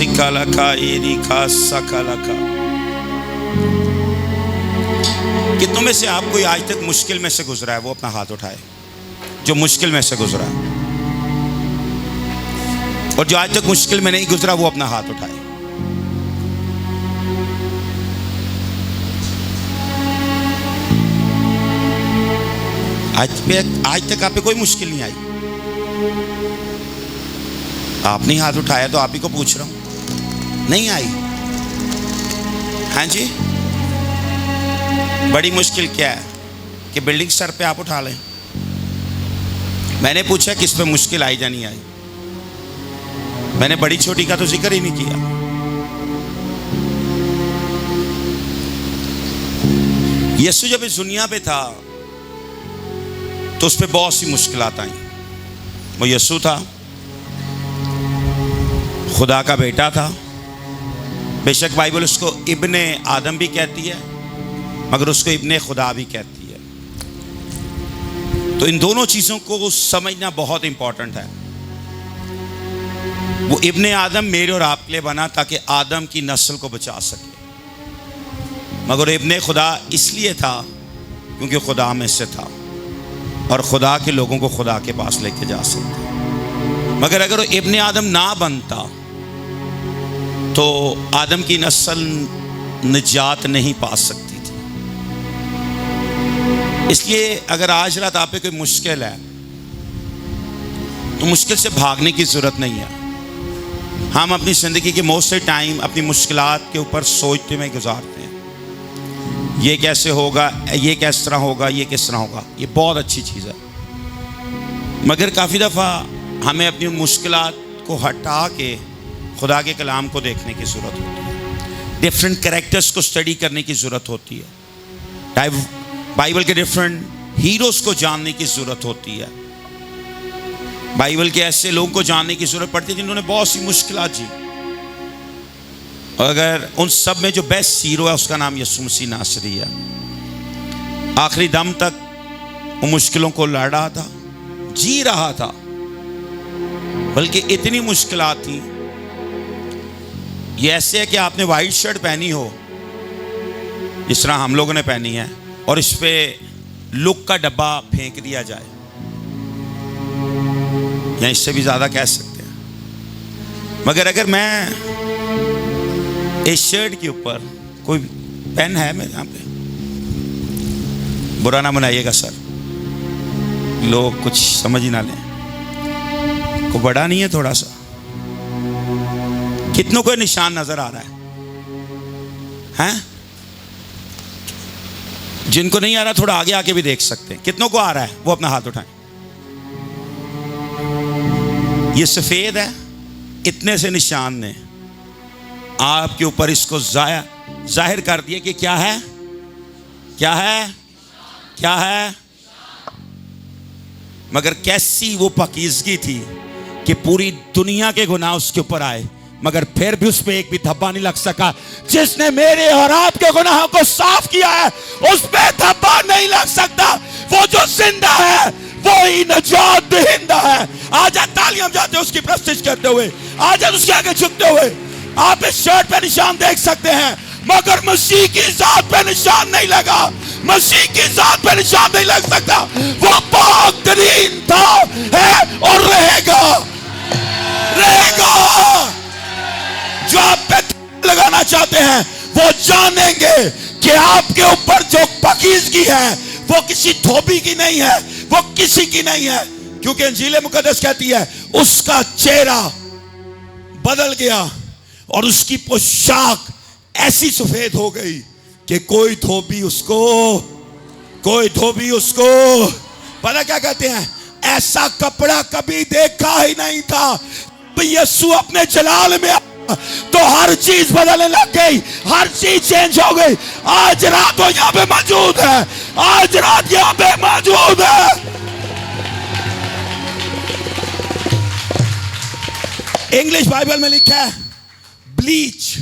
सिकालका areca सकालका। कितनों में से आप कोई आज तक मुश्किल में से गुजरा है? वो अपना हाथ उठाए जो मुश्किल में से गुजरा है। और जो आज तक मुश्किल में नहीं गुजरा वो अपना हाथ उठाए। आज तक आप पे कोई मुश्किल नहीं आई? आपने हाथ उठाया तो आप ही को पूछ रहा हूं, नहीं आई? हाँ जी। बड़ी मुश्किल क्या है कि बिल्डिंग सर पे आप उठा लें? मैंने पूछा किस पे मुश्किल आई या नहीं आई? मैंने बड़ी छोटी का तो जिक्र ही नहीं किया। यीशु जब इस दुनिया पे था तो उस पे बहुत सी मुश्किलात आई। वो यीशु था, खुदा का बेटा था। बेशक बाइबल उसको इब्ने आदम भी कहती है, मगर उसको इब्ने खुदा भी कहती है। तो इन दोनों चीज़ों को समझना बहुत इंपॉर्टेंट है। वो इब्ने आदम मेरे और आपके लिए बना ताकि आदम की नस्ल को बचा सके, मगर इब्ने खुदा इसलिए था क्योंकि खुदा में से था और खुदा के लोगों को खुदा के पास लेके जा सकते। मगर अगर वो इब्ने आदम ना बनता तो आदम की नस्ल निजात नहीं पा सकती थी। इसलिए अगर आज रात आप पे कोई मुश्किल है तो मुश्किल से भागने की जरूरत नहीं है। हम अपनी ज़िंदगी के मोस्ट ऑफ टाइम अपनी मुश्किलात के ऊपर सोचते हुए गुजारते हैं, ये कैसे होगा, ये किस तरह होगा, ये किस तरह होगा। ये बहुत अच्छी चीज़ है, मगर काफ़ी दफ़ा हमें अपनी मुश्किलात को हटा के खुदा के कलाम को देखने की ज़रूरत होती है। डिफरेंट कैरेक्टर्स को स्टडी करने की ज़रूरत होती है। बाइबल के डिफरेंट हीरोज़ को जानने की ज़रूरत होती है। बाइबल के ऐसे लोगों को जानने की ज़रूरत पड़ती है जिन्होंने बहुत सी मुश्किलात जी। और अगर उन सब में जो बेस्ट हीरो है उसका नाम यीशु मसीह नासरी है। आखिरी दम तक वो मुश्किलों को लड़ रहा था, जी रहा था, बल्कि इतनी मुश्किलात थी। ये ऐसे है कि आपने वाइट शर्ट पहनी हो जिस तरह हम लोगों ने पहनी है और इस पे लुक का डब्बा फेंक दिया जाए, या इससे भी ज़्यादा कह सकते हैं। मगर अगर मैं इस शर्ट के ऊपर, कोई पेन है मेरे यहाँ पे, बुरा ना मनाइएगा सर, लोग कुछ समझ ही ना लें, को बड़ा नहीं है थोड़ा सा, कितनों को निशान नजर आ रहा है? जिनको नहीं आ रहा थोड़ा आगे आके भी देख सकते हैं। कितनों को आ रहा है वो अपना हाथ उठाएं। ये सफेद है, इतने से निशान ने आपके ऊपर इसको जाहिर कर दिया कि क्या है, क्या है, क्या है। मगर कैसी वो पाकीज़गी थी कि पूरी दुनिया के गुनाह उसके ऊपर आए, मगर फिर भी उस पे एक भी धब्बा नहीं लग सका। जिसने मेरे और आपके गुनाहों को साफ किया है उस पे धब्बा नहीं लग सकता। वो जो जिंदा है वो ही नजात दहिंदा है। आज तालियां हम जाते हैं उसकी प्रस्तुति करते हुए, आज उसके आगे झुकते हुए। आप इस शर्ट पे निशान देख सकते हैं, मगर मसीह की जात पे निशान नहीं लगा। मसीह की जात पे निशान नहीं लग सकता। वो पाक तरीन था, है और रहेगा, रहेगा। जो आप पे लगाना चाहते हैं वो जानेंगे कि आपके ऊपर जो पाकीज़गी है वो किसी धोबी की नहीं है, वो किसी की नहीं है, क्योंकि इंजील मुकद्दस कहती है उसका चेहरा बदल गया और उसकी पोशाक ऐसी सफेद हो गई कि कोई धोबी उसको पता क्या कहते हैं, ऐसा कपड़ा कभी देखा ही नहीं था। यीशु अपने जलाल में तो हर चीज बदलने लग गई, हर चीज चेंज हो गई। आज रात वो यहाँ पे मौजूद है, आज रात यहाँ पे मौजूद है। इंग्लिश बाइबल में लिखा है ब्लीच,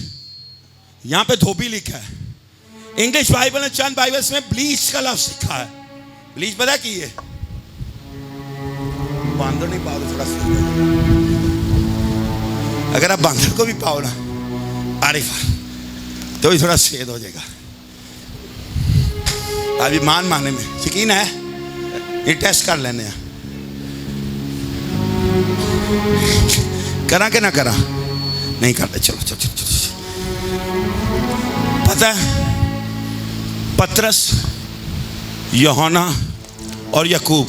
यहां पे धोबी लिखा है। इंग्लिश बाइबल में, चंद बाइबल्स में ब्लीच का लफ्ज लिखा है। ब्लीच पता की है? बांधो नहीं पाओ थोड़ा सा। अगर आप बांदर को भी पाओ ना, अरे तो भी थोड़ा छेद हो जाएगा। अभी मानने में यकीन है, ये टेस्ट कर लेने हैं, करा के ना करा नहीं करते। चलो चलो चलो, चलो। पता है पतरस, यूहन्ना और याकूब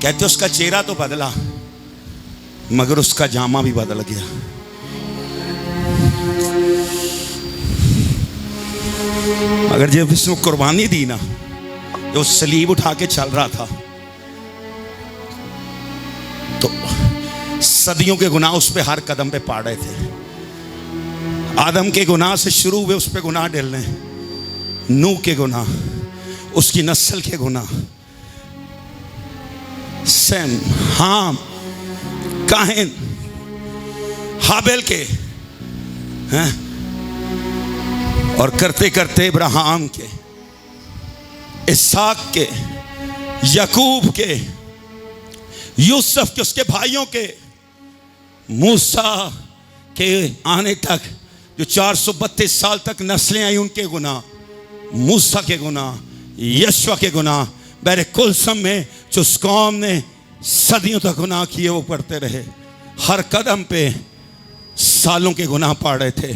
कहते उसका चेहरा तो बदला मगर उसका जामा भी बदल गया। अगर जब इसने कुर्बानी दी ना, जो सलीब उठा के चल रहा था, तो सदियों के गुनाह उस पे हर कदम पे पा रहे थे। आदम के गुनाह से शुरू हुए उस पे गुनाह डलने, नूह के गुनाह, उसकी नस्ल के गुनाह, सैम, हाम, काहिन, हाबेल के हैं, और करते करते इब्राहिम के, इसहाक के, याकूब के, यूसुफ के, उसके भाइयों के, मूसा के आने तक जो 432 साल तक नस्लें आई, उनके गुनाह, मूसा के गुनाह, यशवा के गुनाह, बहरे कुलसम में जो उस कौम ने सदियों तक गुनाह किए वो पढ़ते रहे। हर कदम पे सालों के गुनाह पड़ रहे थे।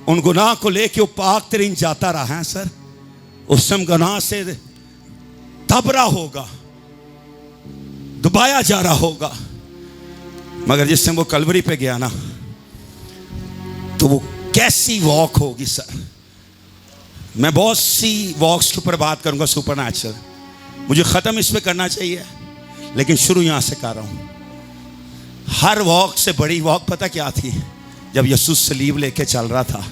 उन गुनाह को लेके वो पाक तरीन जाता रहा है सर। उस समय गुनाह से दब रहा होगा, दबाया जा रहा होगा, मगर जिस समय वो कलवरी पे गया ना, तो वो कैसी वॉक होगी सर। मैं बहुत सी वॉक्स के ऊपर बात करूंगा सुपरनैचुरल, मुझे ख़त्म इस पे करना चाहिए, लेकिन शुरू यहाँ से कर रहा हूँ। हर वॉक से बड़ी वॉक पता क्या थी? जब यीशु सलीब लेके चल रहा था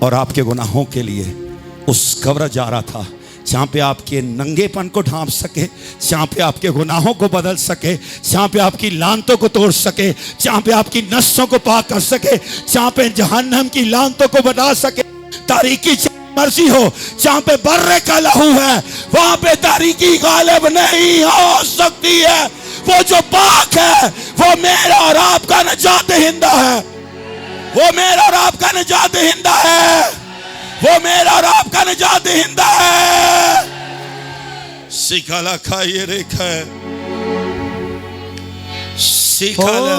और आपके गुनाहों के लिए उस कब्र जा रहा था, जहाँ पे आपके नंगेपन को ढांप सके, जहाँ पे आपके गुनाहों को बदल सके, जहाँ पे आपकी लानतों को तोड़ सके, जहाँ पे आपकी नस्सों को पाक कर सके, जहाँ पे जहन्नम की लानतों को बता सके। तारीकी मर्जी हो, जहाँ पे बर्रे का लहू है वहाँ पे तारीकी गालिब नहीं हो सकती है। वो जो पाक है वो मेरा और आपका निजात दहिंदा है, वो मेरा और आपका निजात दहिंदा है, वो मेरा और आपका निजात दहिंदा है। सिखाला खाइए रेखा सिखाला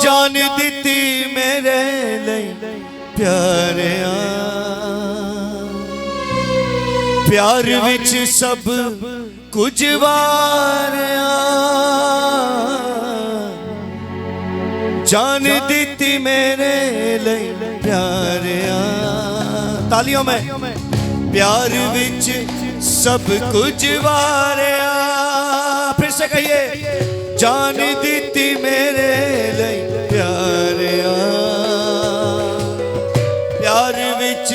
जान दीती मेरे लिए प्यारिया, प्यार विच सब कुछ वारिया, जान दीती मेरे लिए प्यारिया। तालियों में प्यार विच सब कुछ वारिया। फिर से कहिए, जान दीती मेरे लिए प्यारिया, प्यार विच,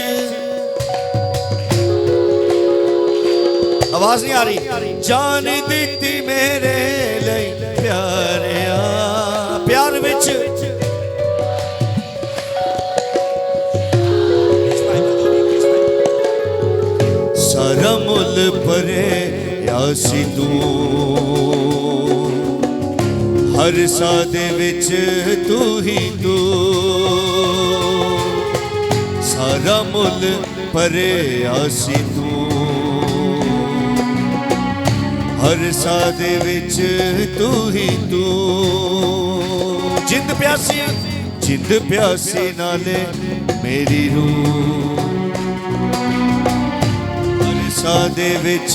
आवाज नहीं आ रही, जान दीती मेरे लिए प्यारिया, प्यार विच सारा मुल परे यासी तू, हर सादे विच तू ही तू, सारा मुल परे यासी तू, हर सादे विच तू ही तू। जिंद प्यासी नाले मेरी रूह, हर सादे विच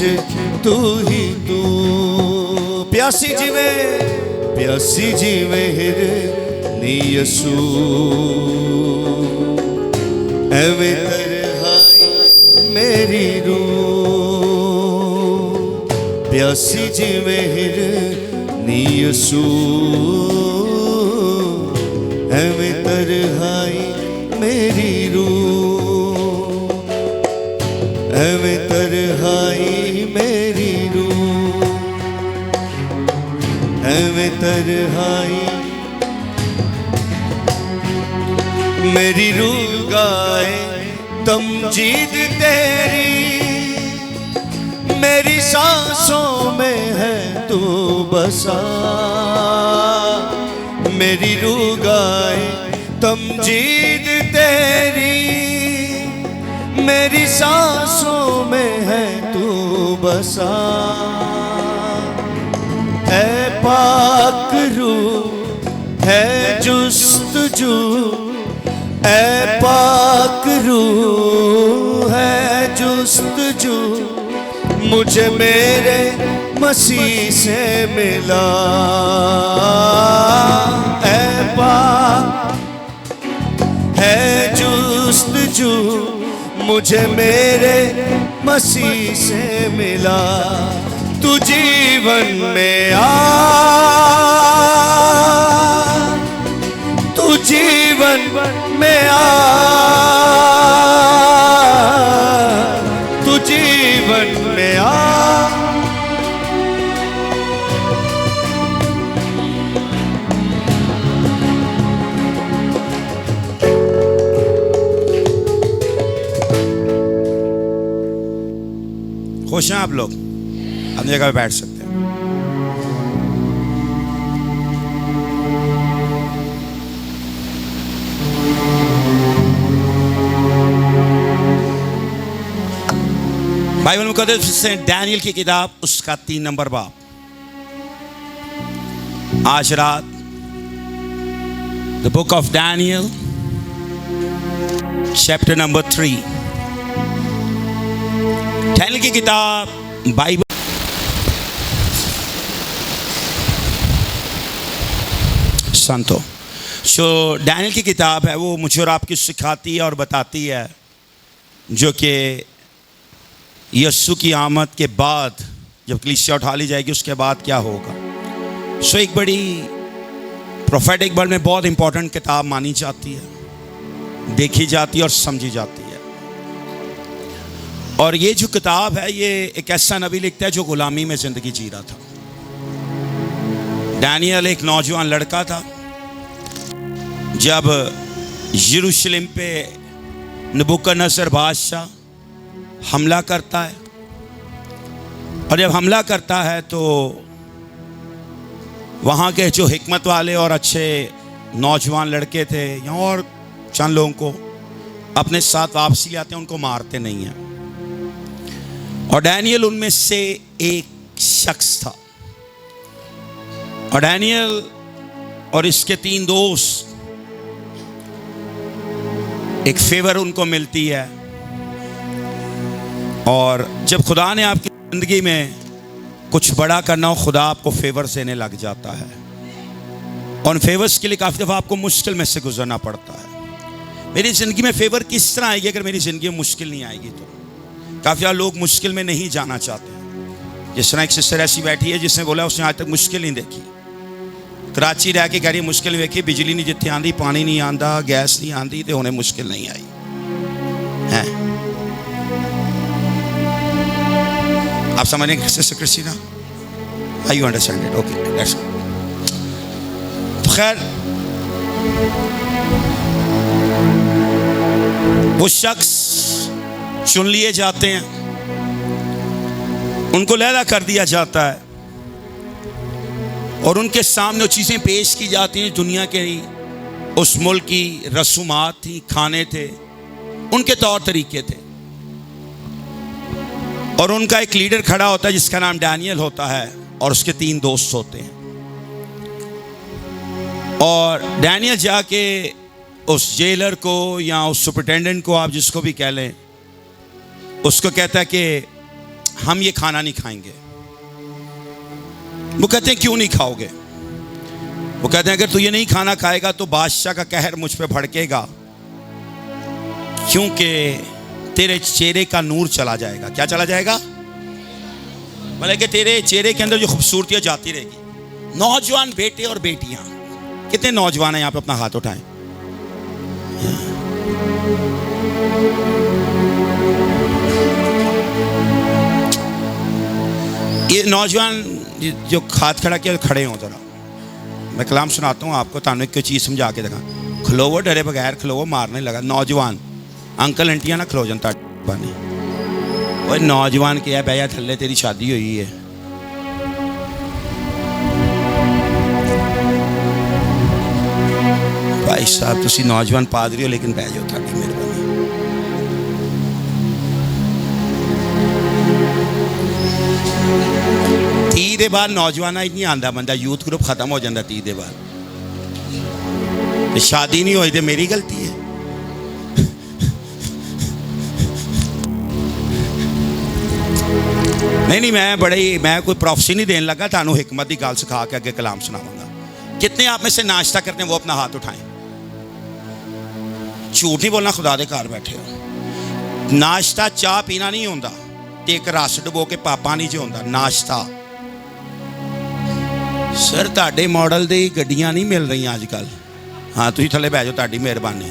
तू ही तू। प्यासी जिवे हिर नी यसू, एवें तरहाई मेरी रूह, प्यासी जिवें हिर नी यसू, एवें तरहाई मेरी रूह, एवें तरहाई मेरी रूह, एवें तरहाई मेरी रूह गाए तमजीद तेरी, मेरी सांसों में है तू बसा, मेरी रूह गाए तमजीद तेरी मेरी सांसों में है तू बसा। है पाक रूह है जुस्तजू, है पाक रूह है जुस्तजू, मुझे मेरे मसीह से मिला। है पाक है जुस्तजू, मुझे मेरे मसीह से मिला। तू जीवन में आ, तू जीवन में आ, तू जीवन में आ। खुश हैं आप लोग? अपनी जगह पे बैठ सकते हैं। बाइबल मुकद्दस से डैनियल की किताब उसका 3 नंबर बाब। आज रात the book of Daniel chapter number 3। Daniel की किताब बाइबल संतो जो डैनियल की किताब है वो मुझे और आपकी सिखाती है और बताती है जो कि यीशु की आमद के बाद जब कलीसिया उठा ली जाएगी उसके बाद क्या होगा। सो एक बड़ी प्रोफेटिक वर्ल्ड में बहुत इंपॉर्टेंट किताब मानी जाती है, देखी जाती है और समझी जाती है। और ये जो किताब है ये एक ऐसा नबी लिखता है जो गुलामी में ज़िंदगी जी रहा था। डैनियल एक नौजवान लड़का था जब यरूशलेम पे नबूकदनेस्सर बादशाह हमला करता है। और जब हमला करता है तो वहाँ के जो हिकमत वाले और अच्छे नौजवान लड़के थे या और चंद लोगों को अपने साथ वापसी ले आते हैं, उनको मारते नहीं हैं। और डैनियल उनमें से एक शख्स था। और डैनियल और इसके 3 दोस्त, एक फेवर उनको मिलती है। और जब खुदा ने आपकी ज़िंदगी में कुछ बड़ा करना हो, खुदा आपको फेवर देने लग जाता है। और फेवर्स के लिए काफ़ी दफ़ा आपको मुश्किल में से गुजरना पड़ता है। मेरी ज़िंदगी में फेवर किस तरह आएगी अगर मेरी ज़िंदगी में मुश्किल नहीं आएगी तो? काफ़ी लोग मुश्किल में नहीं जाना चाहते। जिस तरह एक सिस्टर ऐसी बैठी है जिसने बोला उसने आज तक मुश्किल नहीं देखी। कराची रह के कह रही मुश्किल नहीं देखी, बिजली नहीं जितनी आंदी, पानी नहीं आंदा, गैस नहीं आंदी, तो उन्हें मुश्किल नहीं आई है। आप समझ रहे हैं sister Christina? I you understand it? Okay, that's good. तो खैर वो शख्स चुन लिए जाते हैं, उनको लैला कर दिया जाता है और उनके सामने वो चीज़ें पेश की जाती हैं दुनिया के उस मुल्क की रसूमात थी, खाने थे, उनके तौर तरीके थे। और उनका एक लीडर खड़ा होता है जिसका नाम डैनियल होता है और उसके 3 दोस्त होते हैं। और डैनियल जाके उस जेलर को या उस सुपरिटेंडेंट को, आप जिसको भी कह लें, उसको कहता है कि हम ये खाना नहीं खाएंगे। वो कहते हैं क्यों नहीं खाओगे? वो कहते हैं अगर तू ये नहीं खाना खाएगा तो बादशाह का कहर मुझ पे भड़केगा, क्योंकि तेरे चेहरे का नूर चला जाएगा। क्या चला जाएगा? मतलब कि तेरे चेहरे के अंदर जो खूबसूरती जाती रहेगी। नौजवान बेटे और बेटियां, कितने नौजवान हैं यहाँ पे? अपना हाथ उठाएं। ये नौजवान जो हाथ खड़ा किया खड़े हों जरा, मैं कलाम सुनाता हूँ आपको, तानु एक चीज़ समझा के दिखा। खलोवो, डरे बगैर खलोवो, मारने लगा। नौजवान अंकल आंटियां ना खलो जनता पानी। ओए नौजवान क्या भैया थल्ले, तेरी शादी हुई है। भाई साहब तुसी नौजवान पादरी हो लेकिन बह जाओ, थोड़ी मेहरबानी। तीह दे बाद नौजवान ही नहीं आंदा बंदा, यूथ ग्रुप खत्म हो जाता 30 दे बाद। शादी नहीं हुई तो मेरी गलती है। नहीं मैं कोई प्रोफेसी नहीं देने लगा, थानू हिकमत की गल सिखा के अगे कलाम सुनाऊंगा। कितने आप में से नाश्ता करते हैं वो अपना हाथ उठाएं। झूठ नहीं बोलना, खुदा दे घर बैठे हो। नाश्ता चाह पीना नहीं होता ते एक रस डबो के पापा नहीं जो होता नाश्ता। सर ताड़े मॉडल दी गड्डियां नहीं मिल रही अजकल। हाँ तुम थले बह जाओ, ताड़ी मेहरबानी।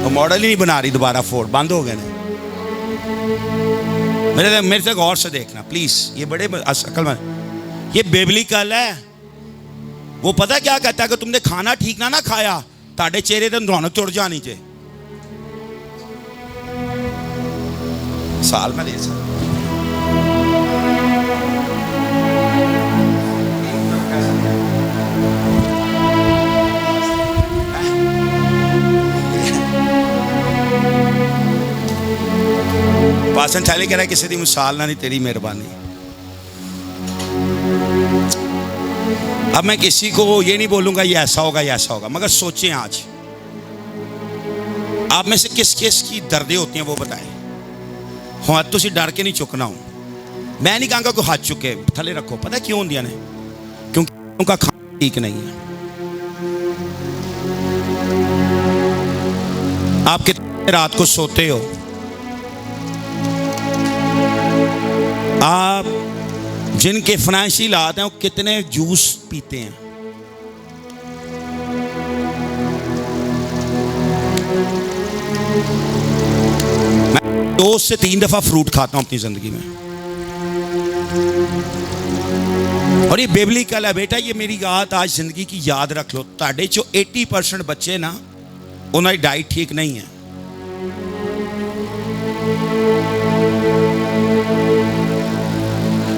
वो मॉडल ही नहीं बना रही दोबारा, फोर्ड बंद हो गए। मेरे से गौर से देखना प्लीज, ये बड़े अकलमंद, ये बिबलिकल है। वो पता क्या कहता है कि तुमने खाना ठीक ना खाया, ताड़े चेहरे तो रौनक चुड़ जानी चाहिए। साल में दे सकता पासन चाले कह रहा है किसी की मिसाल ना नहीं, तेरी मेहरबानी। अब मैं किसी को ये नहीं बोलूंगा ये ऐसा होगा ये ऐसा होगा, मगर सोचें आज आप में से किस किस की दर्दें होती हैं वो बताएं। हाथ तुसी डर के नहीं चुकना हूं, मैं नहीं कहूँगा कोई हाथ चुके, थले रखो। पता क्यों होंदिया ने? क्योंकि उनका खाना ठीक नहीं है। आप कितने रात को सोते हो? आप जिनके फाइनेंशियल हालात हैं वो कितने जूस पीते हैं? मैं 2 से 3 दफा फ्रूट खाता हूं अपनी जिंदगी में, और ये बिबलिकल है बेटा। ये मेरी बात आज जिंदगी की याद रख लो। ताड़े चो 80% बच्चे ना उन्हें डाइट ठीक नहीं है।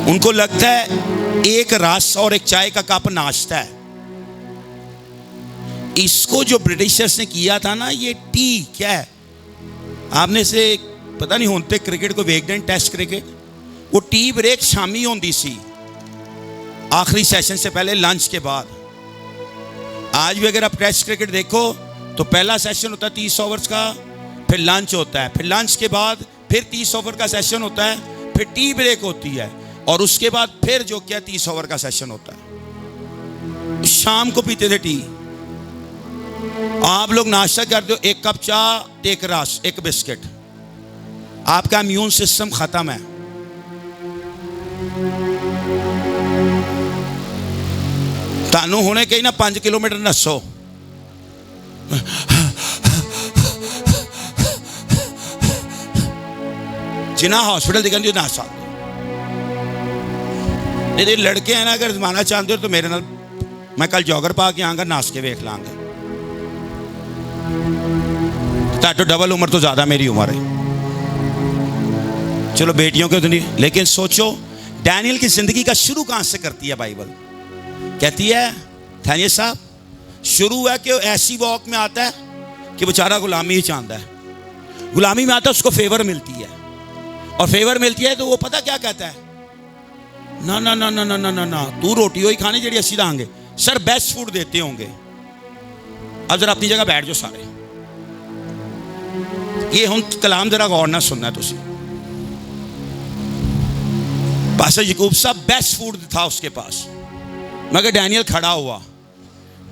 उनको लगता है एक रस और एक चाय का कप नाश्ता है। इसको जो ब्रिटिशर्स ने किया था ना, ये टी क्या है आपने से पता नहीं होते क्रिकेट को वेखते टेस्ट क्रिकेट, वो टी ब्रेक शामी होती सी आखिरी सेशन से पहले लंच के बाद। आज भी अगर आप टेस्ट क्रिकेट देखो तो पहला सेशन होता है 30 ओवर्स का, फिर लंच होता है, फिर लंच के बाद फिर 30 ओवर का सेशन होता है, फिर टी ब्रेक होती है, और उसके बाद फिर जो क्या 30 ओवर का सेशन होता है। शाम को पीते थे टी। आप लोग नाश्ता करते हो 1 कप चाय, 1 रस, 1 बिस्किट। आपका इम्यून सिस्टम खत्म है। तानू होने कहीं ना 5 किलोमीटर नसो, जिना हॉस्पिटल दिखा नाशा। यदि लड़के हैं ना, अगर जमाना चाहते हो तो मेरे नाल, मैं कल जॉगर पा के आऊँगा, नाश के वेख लांगे। तो डबल उम्र तो ज़्यादा मेरी उम्र है। चलो बेटियों के तो नहीं, लेकिन सोचो डैनियल की ज़िंदगी का शुरू कहाँ से करती है बाइबल? कहती है थानिया साहब, शुरू है कि ऐसी वॉक में आता है कि बेचारा गुलामी ही चाहता है। गुलामी में आता है, उसको फेवर मिलती है, और फेवर मिलती है तो वो पता क्या कहता है? ना ना ना ना ना ना ना ना, तू रोटी ही खानी जी असी देंगे, सर बेस्ट फूड देते होंगे। अब जरा अपनी जगह बैठ जाओ सारे। ये हुन कलाम जरा गौर ना सुनना तुसी। पास्टर याकूब साहब बेस्ट फूड था उसके पास, मगर डैनियल खड़ा हुआ।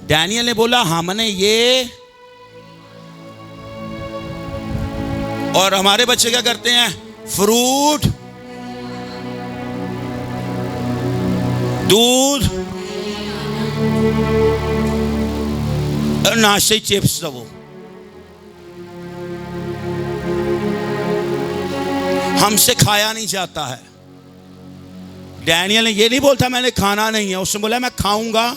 डैनियल ने बोला हमने ये, और हमारे बच्चे क्या करते हैं? फ्रूट, दूध और नाश्ते चिप्स दबो। हमसे खाया नहीं जाता है। डैनियल ने ये नहीं बोलता मैंने खाना नहीं है, उसने बोला मैं खाऊंगा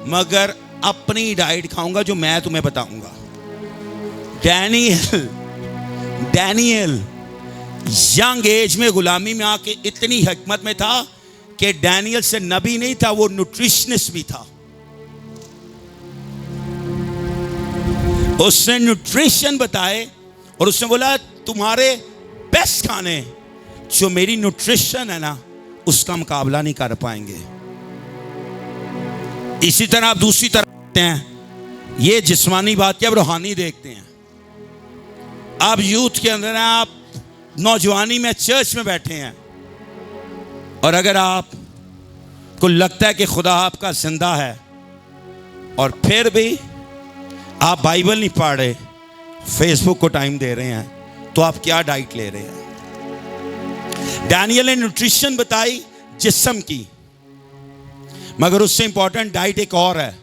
मगर अपनी डाइट खाऊंगा जो मैं तुम्हें बताऊंगा। डैनियल यंग एज में गुलामी में आके इतनी हिकमत में था कि डैनियल से नबी नहीं था, वो न्यूट्रिशनिस्ट भी था। उसने न्यूट्रिशन बताए और उसने बोला तुम्हारे बेस्ट खाने जो मेरी न्यूट्रिशन है ना उसका मुकाबला नहीं कर पाएंगे। इसी तरह आप दूसरी तरफ देखते हैं, ये जिस्मानी बात क्या, आप रूहानी देखते हैं। आप यूथ के अंदर हैं, आप नौजवानी में चर्च में बैठे हैं और अगर आप को लगता है कि खुदा आपका जिंदा है और फिर भी आप बाइबल नहीं पढ़ रहे, फेसबुक को टाइम दे रहे हैं, तो आप क्या डाइट ले रहे हैं? डैनियल ने न्यूट्रिशन बताई जिस्म की, मगर उससे इंपॉर्टेंट डाइट एक और है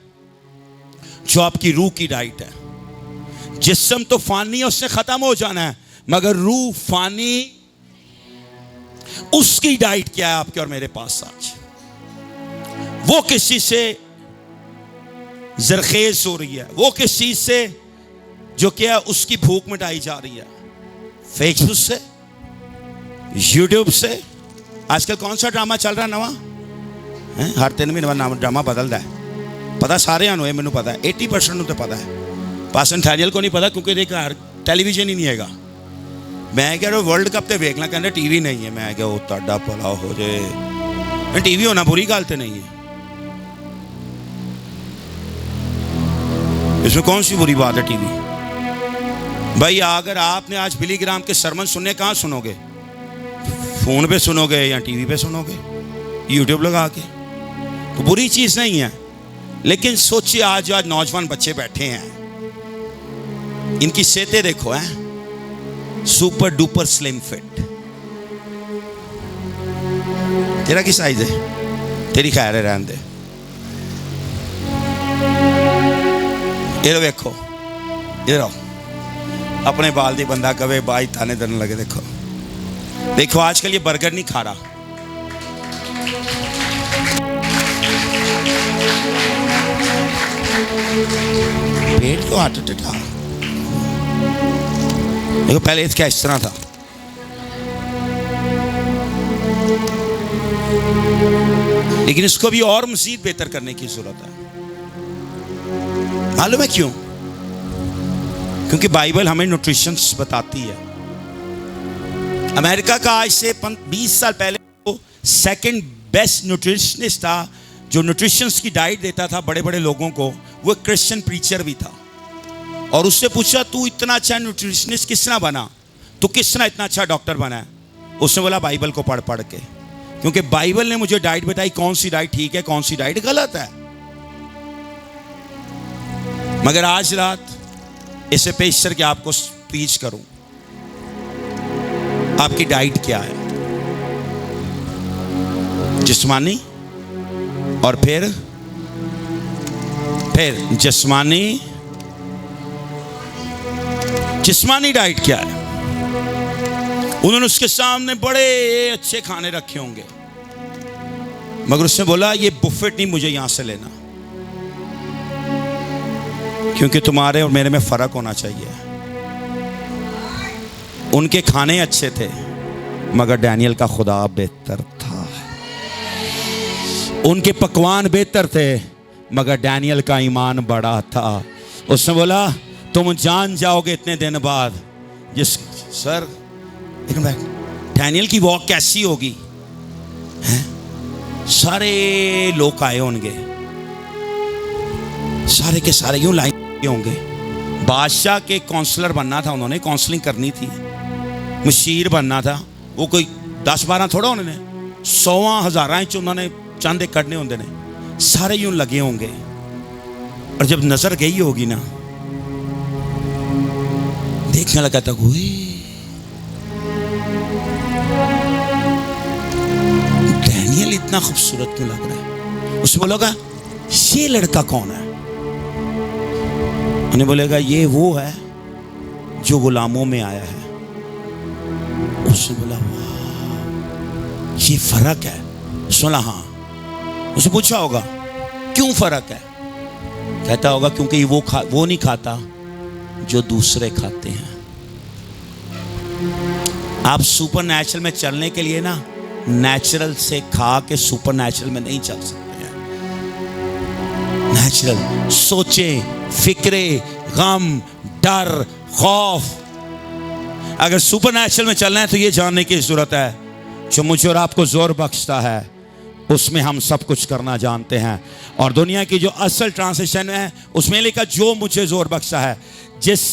जो आपकी रूह की डाइट है। जिस्म तो फानी है, उससे खत्म हो जाना है, मगर रूह फानी, उसकी डाइट क्या है आपके और मेरे पास आज? वो किस चीज से जरखेज हो रही है, वो किस चीज से जो क्या उसकी भूख मिटाई जा रही है? फेसबुक से, यूट्यूब से। आजकल कौन सा ड्रामा चल रहा है नवा है? हर 3 महीने बाद ड्रामा बदलता है। पता सारे होए, मैनू पता है 80% तो पता है। पासन थैनियल को नहीं पता क्योंकि देखा टेलीविजन ही नहीं हैगा। मैं कह रहा वर्ल्ड कप तो देखना, कहना टीवी नहीं है। मैं क्या ताड़ा भला हो जाए, टीवी होना बुरी गल तो नहीं है, इसमें कौन सी बुरी बात है टीवी? भाई अगर आपने आज बिली ग्राम के सरमन सुनने, कहाँ सुनोगे? फोन पे सुनोगे या टीवी पे सुनोगे, यूट्यूब लगा के? तो बुरी चीज नहीं है, लेकिन सोचिए आज नौजवान बच्चे बैठे हैं, इनकी सेहतें देखो हैं, सुपर डुपर स्लिम फिट। तेरा की साइज है? तेरी खैर है, रहने दे। ये देखो, इधर आओ, अपने बाल दी बंदा कवे बाई ताने देने लगे। देखो देखो आजकल ये बर्गर नहीं खा रहा, पेट को हार्ट अटैक। देखो पहले इसका इस तरह था, लेकिन इसको भी और मजीद बेहतर करने की जरूरत है। मालूम है क्यों? क्योंकि बाइबल हमें न्यूट्रिशन बताती है। अमेरिका का आज से 20 साल पहले वो सेकंड बेस्ट न्यूट्रिशनिस्ट था, जो न्यूट्रिशंस की डाइट देता था बड़े बड़े लोगों को। वो क्रिश्चियन प्रीचर भी था, और उससे पूछा तू इतना अच्छा न्यूट्रिशनिस्ट किस तरह बना, तू किस तरह इतना अच्छा डॉक्टर बना है? उसने बोला बाइबल को पढ़ पढ़ के, क्योंकि बाइबल ने मुझे डाइट बताई कौन सी डाइट ठीक है, कौन सी डाइट गलत है। मगर आज रात इसे पेश करके आपको स्पीच करूं, आपकी डाइट क्या है? जिस्मानी और फिर जिस्मानी डाइट क्या है? उन्होंने उसके सामने बड़े अच्छे खाने रखे होंगे, मगर उसने बोला ये बुफेट नहीं, मुझे यहां से लेना, क्योंकि तुम्हारे और मेरे में फर्क होना चाहिए। उनके खाने अच्छे थे, मगर डैनियल का खुदा बेहतर था। उनके पकवान बेहतर थे, मगर डैनियल का ईमान बड़ा था। उसने बोला तुम जान जाओगे इतने दिन बाद। सर डैनियल की वॉक कैसी होगी? सारे लोग आए होंगे, सारे के सारे यूं लाइन होंगे। बादशाह के काउंसलर बनना था उन्होंने, काउंसलिंग करनी थी, मशीर बनना था। वो कोई 10-12 थोड़ा उन्होंने 100,000 उन्होंने चंद करने होंगे ने, सारे यूं लगे होंगे। और जब नजर गई होगी ना, देखने लगा था डैनियल इतना खूबसूरत क्यों लग रहा है? उसने बोलेगा ये लड़का कौन है? उन्हें बोलेगा ये वो है जो गुलामों में आया है। उसने बोला वाह ये फर्क है। उसने बोला हाँ। उसने पूछा होगा क्यों फर्क है? कहता होगा क्योंकि वो नहीं खाता जो दूसरे खाते हैं। आप सुपर नेचुरल में चलने के लिए ना नेचुरल से खा के सुपर नेचुरल में नहीं चल सकते हैं। नेचुरल सोचें, फिक्रे, गम, डर, खौफ। अगर सुपरनैचुरल में चलना है तो ये जानने की जरूरत है, जो मुझे और आपको जोर बख्शता है उसमें हम सब कुछ करना जानते हैं। और दुनिया की जो असल ट्रांसलेशन है उसमें लिखा जो मुझे जोर बख्शता है,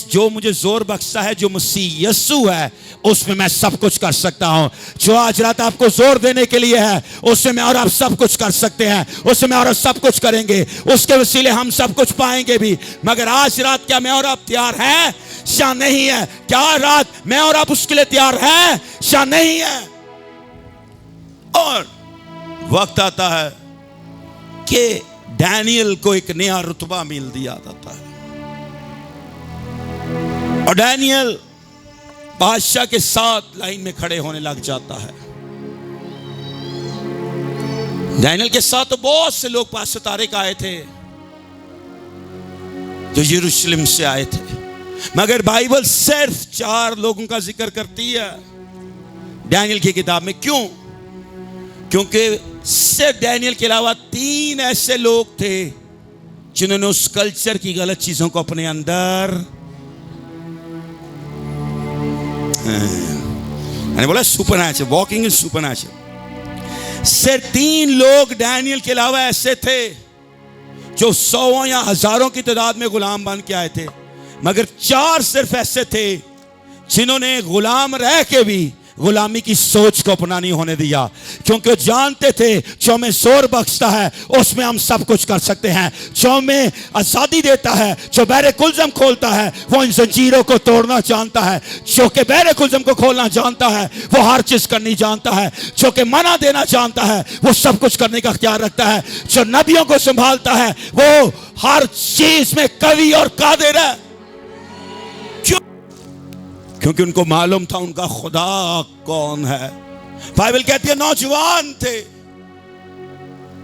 जो मुझे जोर बख्शता है, जो मसीह यीशु है, उसमें मैं सब कुछ कर सकता हूं। जो आज रात आपको जोर देने के लिए है उससे मैं और आप सब कुछ कर सकते हैं, उससे मैं और आप सब कुछ करेंगे, उसके वसीले हम सब कुछ पाएंगे भी। मगर आज रात क्या मैं और आप तैयार हैं या नहीं है? क्या रात मैं और आप उसके लिए तैयार हैं या नहीं है? और वक्त आता है कि डैनियल को एक नया रुतबा मिल दिया जाता है और डैनियल बादशाह के साथ लाइन में खड़े होने लग जाता है। डैनियल के साथ तो बहुत से लोग पास सितारे का आए थे जो यरूशलेम से आए थे, मगर बाइबल सिर्फ 4 लोगों का जिक्र करती है डैनियल की किताब में। क्यों? क्योंकि सिर्फ डैनियल के अलावा 3 ऐसे लोग थे जिन्होंने उस कल्चर की गलत चीजों को अपने अंदर, मैंने बोला सुपरनैचुरल, वॉकिंग इन सुपरनैचुरल। सिर्फ 3 लोग डैनियल के अलावा ऐसे थे जो 100 या हजारों की तादाद में गुलाम बन के आए थे, मगर 4 सिर्फ ऐसे थे जिन्होंने गुलाम रह के भी गुलामी की सोच को अपना नहीं होने दिया, क्योंकि वो जानते थे जो हमें जोर बख्शता है उसमें हम सब कुछ कर सकते हैं, जो हमें आजादी देता है, जो बहरे कुलजम खोलता है वो इन जंजीरों को तोड़ना जानता है, जो कि बहरे कुलजम को खोलना जानता है वो हर चीज करनी जानता है, जो कि मना देना जानता है वो सब कुछ करने का अख्तियार रखता है, जो नबियों को संभालता है वो हर चीज में कवि और कादिर है। क्योंकि उनको मालूम था उनका खुदा कौन है। बाइबल कहती है नौजवान थे,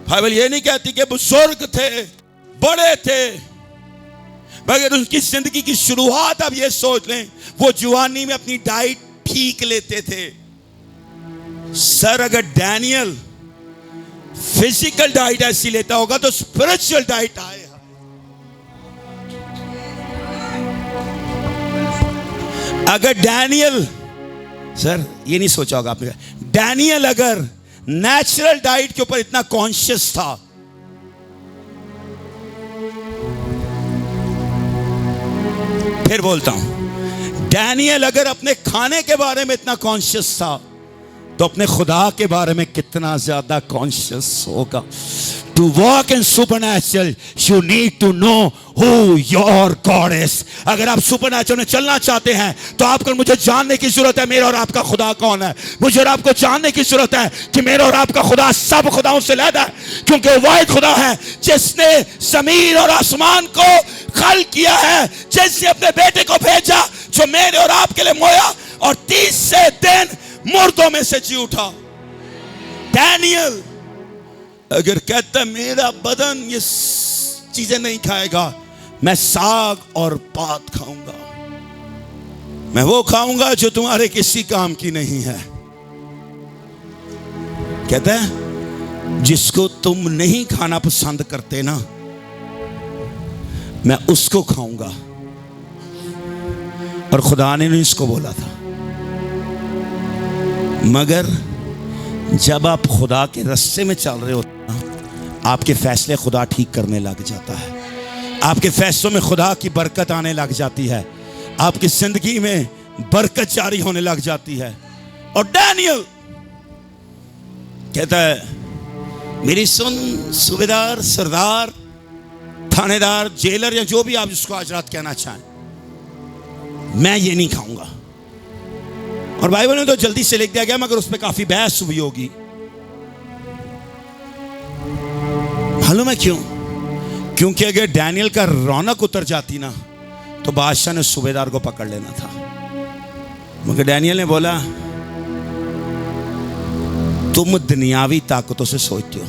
बाइबल ये नहीं कहती कि बुजुर्ग थे, बड़े थे, मगर उनकी जिंदगी की शुरुआत आप ये सोच लें वो जवानी में अपनी डाइट ठीक लेते थे। सर अगर डैनियल फिजिकल डाइट ऐसी लेता होगा तो स्पिरिचुअल डाइट आए। अगर डैनियल, सर ये नहीं सोचा होगा आपने, डैनियल अगर नेचुरल डाइट के ऊपर इतना कॉन्शियस था, फिर बोलता हूं, डैनियल अगर अपने खाने के बारे में इतना कॉन्शियस था तो अपने खुदा के बारे में कितना ज्यादा कॉन्शियस होगा। To walk in supernatural, you need to know who your God is. अगर आप सुपरनैचुरल में चलना चाहते हैं तो आपको मुझे जानने की जरूरत है मेरा और आपका खुदा कौन है। मुझे और आपको जानने की जरूरत है कि मेरा और आपका खुदा सब खुदाओं से अलग है, क्योंकि वाहिद खुदा है जिसने जमीन और आसमान को खल किया है, जिसने अपने बेटे को भेजा जो मेरे और आपके लिए मोया और 30 दिन मुर्दों में से जी उठा। डैनियल अगर कहता मेरा बदन ये चीजें नहीं खाएगा, मैं साग और पात खाऊंगा, मैं वो खाऊंगा जो तुम्हारे किसी काम की नहीं है। कहता है जिसको तुम नहीं खाना पसंद करते ना, मैं उसको खाऊंगा। और खुदा ने इसको बोला था। मगर जब आप खुदा के रास्ते में चल रहे होते ना, आपके फैसले खुदा ठीक करने लग जाता है, आपके फैसलों में खुदा की बरकत आने लग जाती है, आपकी जिंदगी में बरकत जारी होने लग जाती है। और डैनियल कहता है मेरी सुन सूबेदार, सरदार, थानेदार, जेलर या जो भी आप जिसको आज रात कहना चाहें, मैं ये नहीं खाऊंगा। और बाइबल में तो जल्दी से लिख दिया गया, मगर उस पर काफी बहस हुई होगी। मालूम है क्यों? क्योंकि अगर डैनियल का रौनक उतर जाती ना तो बादशाह ने सूबेदार को पकड़ लेना था। मगर डैनियल ने बोला तुम दुनियावी ताकतों से सोचते हो,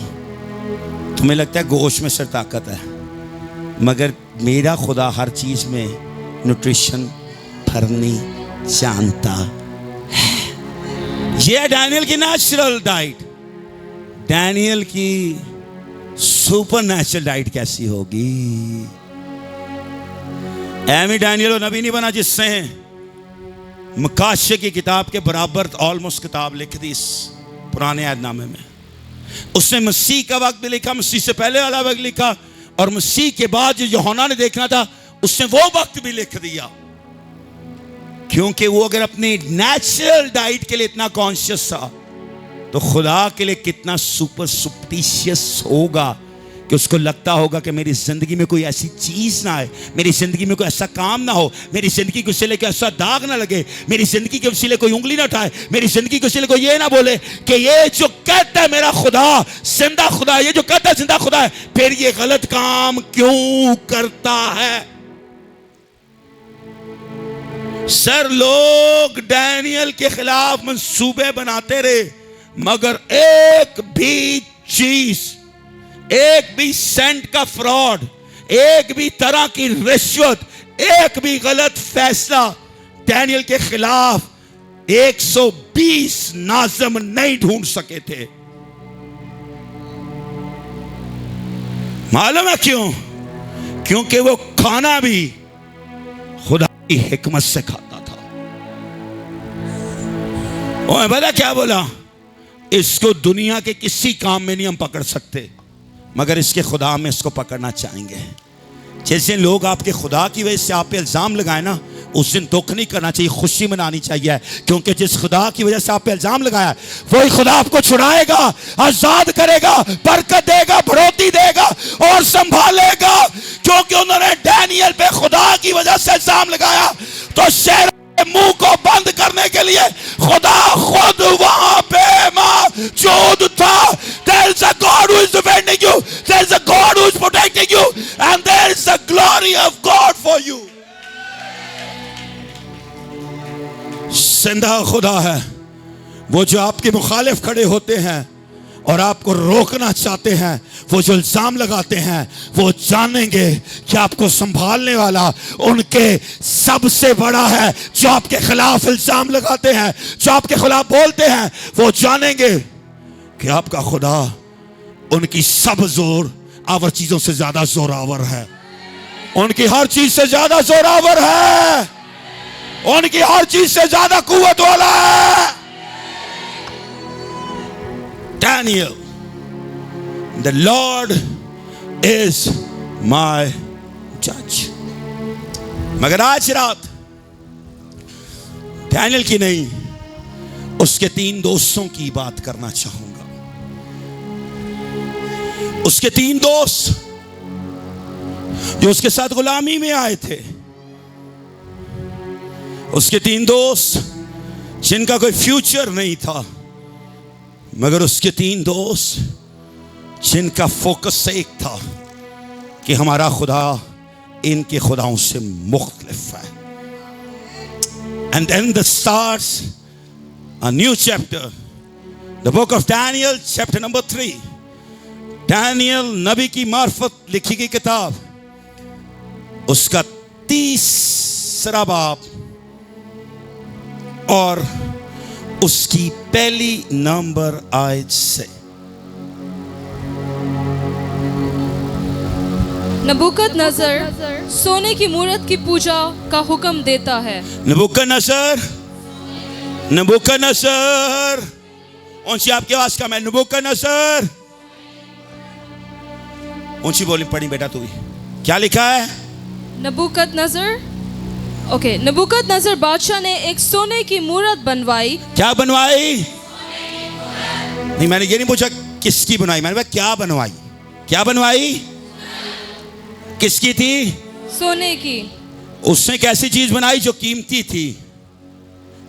तुम्हें लगता है गोश्त में सिर ताकत है, मगर मेरा खुदा हर चीज में न्यूट्रिशन भरनी जानता है। ये डैनियल की नेचुरल डाइट। डैनियल की सुपर नेचुरल डाइट कैसी होगी? एमी डैनियल वो नबी नहीं बना जिसने मुकाशे की किताब के बराबर ऑलमोस्ट किताब लिख दी इस पुराने अहदनामे में। उसने मसीह का वक्त भी लिखा, मसीह से पहले वाला वक्त लिखा, और मसीह के बाद जो यूहन्ना ने देखना था उसने वो वक्त भी लिख दिया। क्योंकि वो अगर अपने नेचुरल डाइट के लिए इतना कॉन्शियस था तो खुदा के लिए कितना सुपरस्टिशियस होगा कि उसको लगता होगा कि मेरी जिंदगी में कोई ऐसी चीज ना आए, मेरी जिंदगी में कोई ऐसा काम ना हो, मेरी जिंदगी के उसीले कोई ऐसा दाग ना लगे, मेरी जिंदगी के उसीले कोई उंगली ना उठाए, मेरी जिंदगी के उसीले कोई ये ना बोले कि ये जो कहता है मेरा खुदा जिंदा खुदा है, ये जो कहता है जिंदा खुदा है, फिर ये गलत काम क्यों करता है। सर लोग डैनियल के खिलाफ मंसूबे बनाते रहे, मगर एक भी चीज, एक भी सेंट का फ्रॉड, एक भी तरह की रिश्वत, एक भी गलत फैसला डैनियल के खिलाफ 120 नाज़िम नहीं ढूंढ सके थे। मालूम है क्यों? क्योंकि वो खाना भी खुदा की हिकमत से खाता था। और पता क्या बोला? इसको दुनिया के किसी काम में नहीं हम पकड़ सकते, मगर इसके खुदा में इसको पकड़ना चाहेंगे। जैसे लोग आपके खुदा की वजह से आप पे इल्ज़ाम लगाए ना, उस दिन दुख नहीं करना चाहिए, खुशी मनानी चाहिए, क्योंकि जिस खुदा की वजह से आप पे इल्ज़ाम लगाया वही खुदा आपको छुड़ाएगा, आज़ाद करेगा, बरकत देगा, बढ़ोतरी देगा और संभालेगा। क्योंकि उन्होंने डैनियल पे खुदा की वजह से इल्ज़ाम लगाया तो शहर मुंह को बंद करने के लिए खुदा खुद वहां पे मौजूद था। There is a God who is defending you, there is a God who is protecting you, and there is the glory of God for you. जिंदा खुदा है वो जो आपके मुखालिफ खड़े होते हैं और आपको रोकना चाहते हैं, वो जो इल्जाम लगाते हैं, वो जानेंगे कि आपको संभालने वाला उनके सबसे बड़ा है। जो आपके खिलाफ इल्जाम लगाते हैं, जो आपके खिलाफ बोलते हैं, वो जानेंगे कि आपका खुदा उनकी सब जोर आवर चीजों से ज्यादा जोरावर है, उनकी हर चीज से ज्यादा जोरावर है, उनकी हर चीज से ज्यादा कुव्वत वाला है। Daniel, the Lord is my judge. मगर आज रात डैनियल की नहीं, उसके 3 दोस्तों की बात करना चाहूंगा। उसके 3 दोस्त जो उसके साथ गुलामी में आए थे, उसके 3 दोस्त जिनका कोई फ्यूचर नहीं था, मगर उसके 3 दोस्त जिनका फोकस एक था कि हमारा खुदा इनके खुदाओं से मुख्तलिफ है। And then the starts a new chapter, the book of Daniel, chapter number 3. Daniel नबी की मार्फत लिखी गई किताब, उसका 30वां बाब और उसकी पहली नंबर आयत से। नबूकदनेस्सर सोने की मूरत की पूजा का हुक्म देता है। नबूकदनेस्सर, नबूकदनेस्सर, ऊंची आपकी आवाज कम है। नबूकदनेस्सर, ऊंची बोली पढ़ी बेटा तू भी। क्या लिखा है? नबूकदनेस्सर, ओके, नबूकदनेस्सर बादशाह ने एक सोने की मूरत बनवाई। क्या बनवाई? नहीं, मैंने ये नहीं पूछा किसकी बनवाई, मैंने कहा क्या बनवाई। क्या बनवाई? किसकी थी? सोने की। उसने एक ऐसी चीज बनाई जो कीमती थी,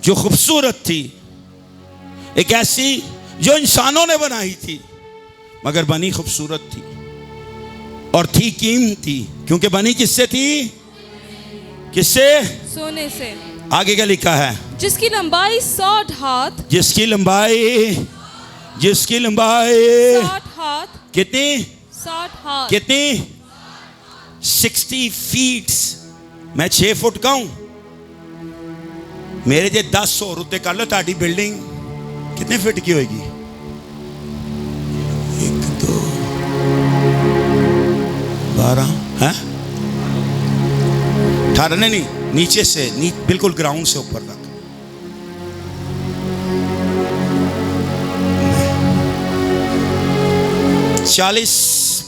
जो खूबसूरत थी, एक ऐसी जो इंसानों ने बनाई थी, मगर बनी खूबसूरत थी और थी कीमती। क्योंकि बनी किससे थी? किससे? सोने से। आगे क्या लिखा है? जिसकी लंबाई 60 हाथ। जिसकी लंबाई 60 हाथ। कितनी? 60 हाथ। कितनी? 60 फीट। मैं 6 फुट का हूं। मेरे जे 10 और उत्ते कर लो, ताड़ी बिल्डिंग कितने फीट की होगी? 1 2 12 है 18 नहीं, नीचे से बिल्कुल ग्राउंड से ऊपर तक। चालीस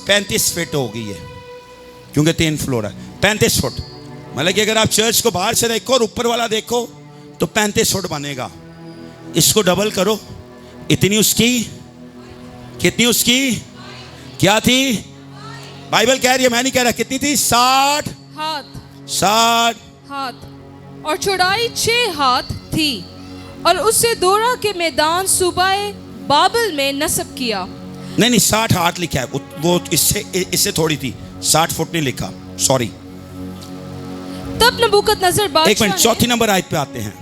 35 फीट होगी ये, क्योंकि 3 फ्लोर है। 35 फुट मतलब कि अगर आप चर्च को बाहर से देखो और ऊपर वाला देखो तो 35 फुट बनेगा। इसको डबल करो, इतनी उसकी, कितनी उसकी क्या थी? बाइबल कह रही है, मैं नहीं कह रहा। कितनी थी? 60 हाथ और चौड़ाई 6 हाथ थी, और उससे दोरा के मैदान सूबाए बाबल में नस्ब किया। नहीं 60 हाथ लिखा है, वो इससे थोड़ी थी। 60 फुट नहीं लिखा, सॉरी। तब नबूकदनेस्सर एक बादशाह मिनट, चौथी नंबर आयत पे आते हैं।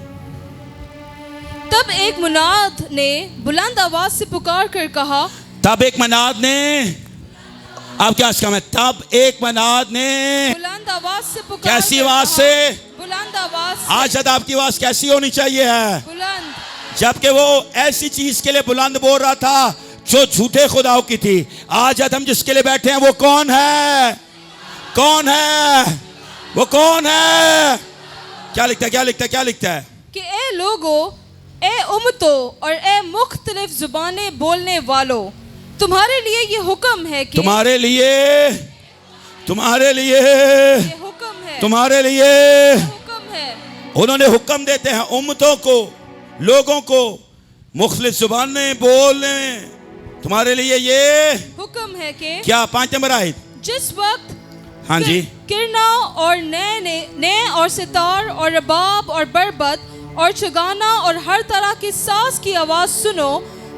तब एक मुनाद ने बुलंद आवाज से पुकार कर कहा, तब एक मनाद ने, आप क्या इसका मैं, तब एक मनाद ने बुलंद आवाज से पुकार कैसी कर आवाज कहा, से? बुलंद आवाज से, आज जब आपकी आवाज कैसी होनी चाहिए है? बुलंद। जबकि वो ऐसी चीज के लिए बुलंद बोल रहा था जो झूठे खुदाओं की थी। आज हम जिसके लिए बैठे हैं वो कौन है? कौन है वो? कौन है? क्या लिखता है, क्या लिखता है, क्या लिखता है? कि ए लोगों, ए उम्मतों और ए मुख्तलिफ जुबानें बोलने वालों, तुम्हारे लिए ये हुक्म है कि, तुम्हारे लिए, तुम्हारे लिए, ये हुक्म है, तुम्हारे लिए हुक्म है। उन्होंने हुक्म देते हैं उम्मतों को, लोगों को, मुख्तलिफ जुबानें बोलने। तुम्हारे लिए ये हुक्म है कि क्या? 5 नंबर आयत। जिस वक्त हाँ जी, किरना और ने और सितार और रबाब और बरबत और चगाना और हर तरह की साज की आवाज सुनो,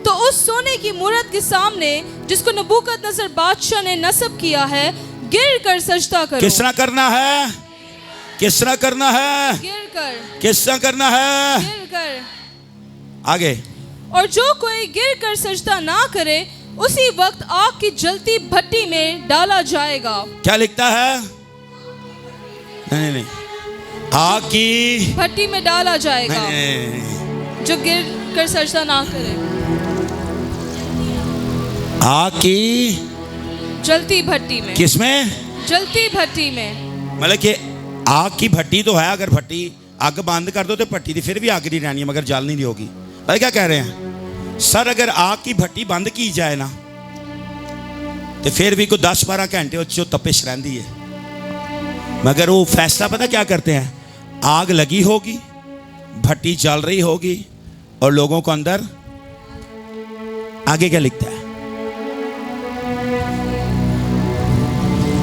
तो उस सोने की मूरत के सामने जिसको नबूकदनेस्सर बादशाह ने नस्ब किया है, गिर कर सजदा करो। किस तरह करना है? किस तरह करना है? गिर कर, किस तरह करना है? गिर कर। आगे, और जो कोई गिर कर सजदा ना करे, उसी वक्त आग की जलती भट्टी में डाला जाएगा। क्या लिखता है? नहीं नहीं, आग की भट्टी में डाला जाएगा। नहीं, जो गिर कर सजदा ना करे, आग की जलती भट्टी में। किसमें? जलती भट्टी में। मतलब कि आग की भट्टी तो है, अगर भट्टी आग बंद कर दो तो भट्टी थी फिर भी आग नहीं रहनी है, मगर जल नहीं रही होगी। भाई क्या कह रहे हैं सर? अगर आग की भट्टी बंद की जाए ना तो फिर भी कोई 10-12 घंटे जो तपिश रहती है, मगर वो फैसला पता क्या करते हैं? आग लगी होगी, भट्टी जल रही होगी और लोगों को अंदर। आगे क्या लिखता है?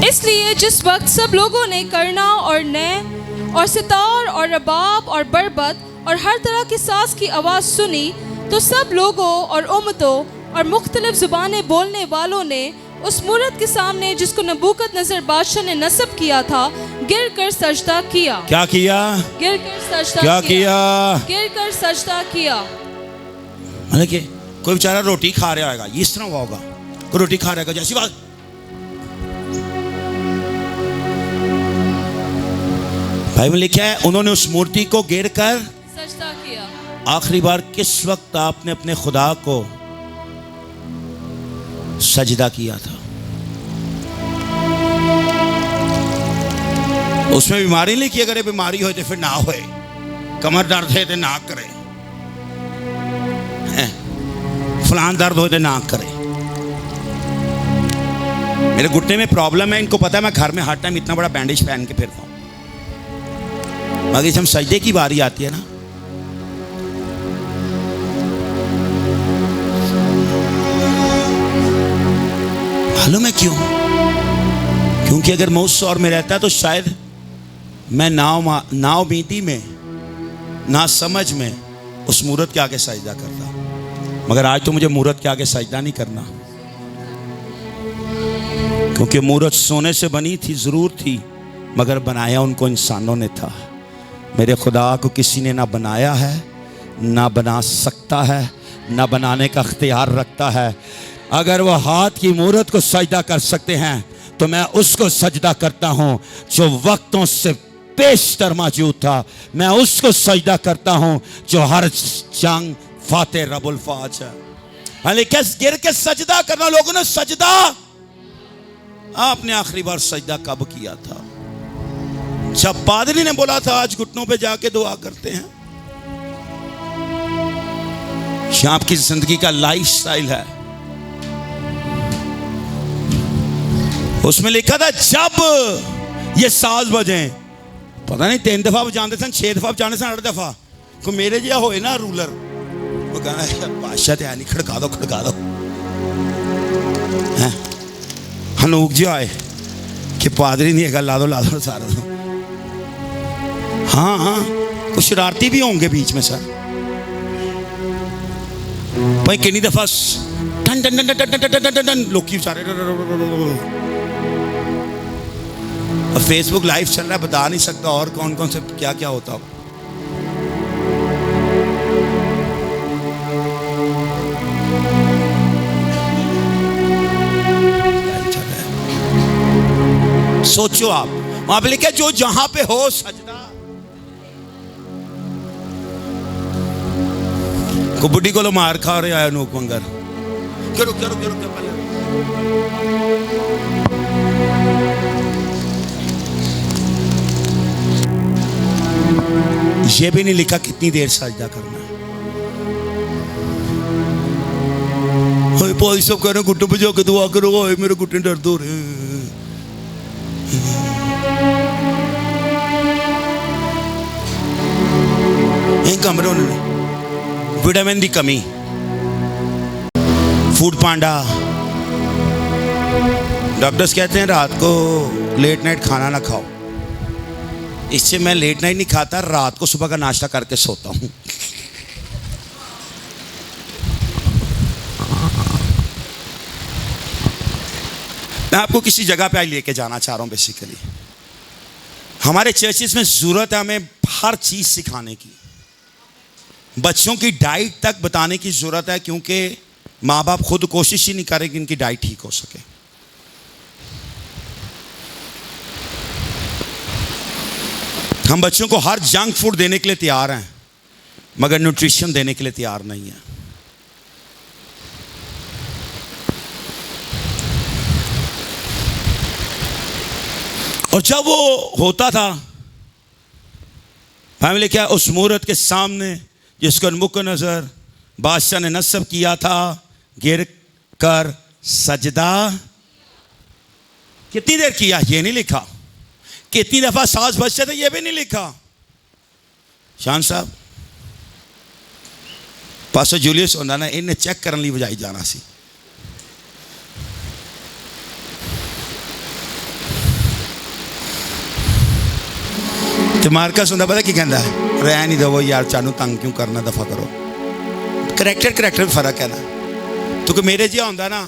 इसलिए जिस वक्त सब लोगों ने करना और नय और सितार और रबाब और बरबत और हर तरह की साज की आवाज सुनी, तो सब लोगों और उम्मतों और मुख्तलिफ जुबानें बोलने वालों ने उस मूरत के सामने जिसको नबूकदनेस्सर बादशाह ने नस्ब किया था, गिर कर सजदा किया। क्या किया? गिर कर सजदा क्या किया? गिर कर सजदा किया। मतलब कि कोई बेचारा रोटी खा रहा होगा, इस तरह हुआ होगा, कोई रोटी खा रहा होगा जैसी बात। बाइबल में लिखा है उन्होंने उस मूर्ति को गिर कर सजदा किया। आखिरी बार किस वक्त आपने अपने खुदा को सजदा किया था? उसमें बीमारी नहीं की, अगर बीमारी हो तो फिर ना होए, कमर दर्द है तो ना करे, फलान दर्द हो तो ना करे। मेरे घुटने में प्रॉब्लम है, इनको पता है, मैं घर में हर टाइम इतना बड़ा बैंडेज पहन के फिरता हूं, मगर जब सजदे की बारी आती है ना, मालूम है क्यों? क्योंकि अगर मैं उस दौर में रहता तो शायद मैं नाव बीती में, ना समझ में उस मूरत के आगे सजदा करता। मगर आज तो मुझे मूरत के आगे सजदा नहीं करना, क्योंकि मूरत सोने से बनी थी, जरूर थी, मगर बनाया उनको इंसानों ने था। मेरे खुदा को किसी ने ना बनाया है, ना बना सकता है, ना बनाने का अख्तियार रखता है। अगर वह हाथ की मूरत को सजदा कर सकते हैं तो मैं उसको सजदा करता हूं जो वक्तों से पेशतर मौजूद था। मैं उसको सजदा करता हूं जो हर जंग फाते रबुल फाज है। लेकिन गिर के सजदा करना, लोगों ने सजदा, आपने आखिरी बार सजदा कब किया था? जब पादरी ने बोला था आज घुटनों पे जाके दुआ करते हैं, ये आपकी जिंदगी का लाइफस्टाइल है। उसमें लिखा था जब ये 7 बजे, पता नहीं 3 दफा बजाते सन, 6 दफा बजाने सन, 8 दफा को मेरे जिहा होए ना रूलर, वो कहना बादशाह ते है नहीं, खड़का दो खड़का दो। हनूक जी आए कि पादरी नहीं है, ला दो सारा दो। हाँ हाँ, कुछ शरारती भी होंगे बीच में सर। भाई कितनी दफा टन टन टन टन टन टन टन लोग सारे। अब फेसबुक लाइव चल रहा है, बता नहीं सकता और कौन कौन से क्या क्या होता हो। सोचो आप, वहां पे लिखा जो जहां पे हो सजदा। को बुढ़ी को लो मार खा रहे आया नूक मंगर, रुक जा पहले। ये भी नहीं लिखा कितनी देर सजदा करना है। भाई सब कह रहे घुटने पे जाके दुआ करो, मेरे घुटने दर्द हो रहे हैं। कमरे उन्होंने विटामिन की कमी, फूड पांडा, डॉक्टर्स कहते हैं रात को लेट नाइट खाना ना खाओ। इससे मैं लेट नाइट नहीं खाता, रात को सुबह का नाश्ता करके सोता हूं। मैं आपको किसी जगह पे लेके जाना चाह रहा हूं। बेसिकली हमारे चर्चेस में जरूरत है हमें हर चीज सिखाने की, बच्चों की डाइट तक बताने की जरूरत है, क्योंकि माँ बाप खुद कोशिश ही नहीं करें कि इनकी डाइट ठीक हो सके। हम बच्चों को हर जंक फूड देने के लिए तैयार हैं, मगर न्यूट्रिशन देने के लिए तैयार नहीं है। और जब वो होता था फैमिली क्या, उस मूरत के सामने जिसको मुख नजर बादशाह ने नस्ब किया था, गिर कर सजदा कितनी देर किया ये नहीं लिखा, कितनी दफा सांस बजते थे ये भी नहीं लिखा। शान साहब पासो जूलियस होना ना, इन्हें चेक करने लिए बजाई जाना सी। तो मार्कस होंदा पता की कहता है, रह नहीं दो यार, चानू तंग क्यों करना, दफा करो। करैक्टर में फर्क है ना। तो कि मेरे जिहा होंदा ना,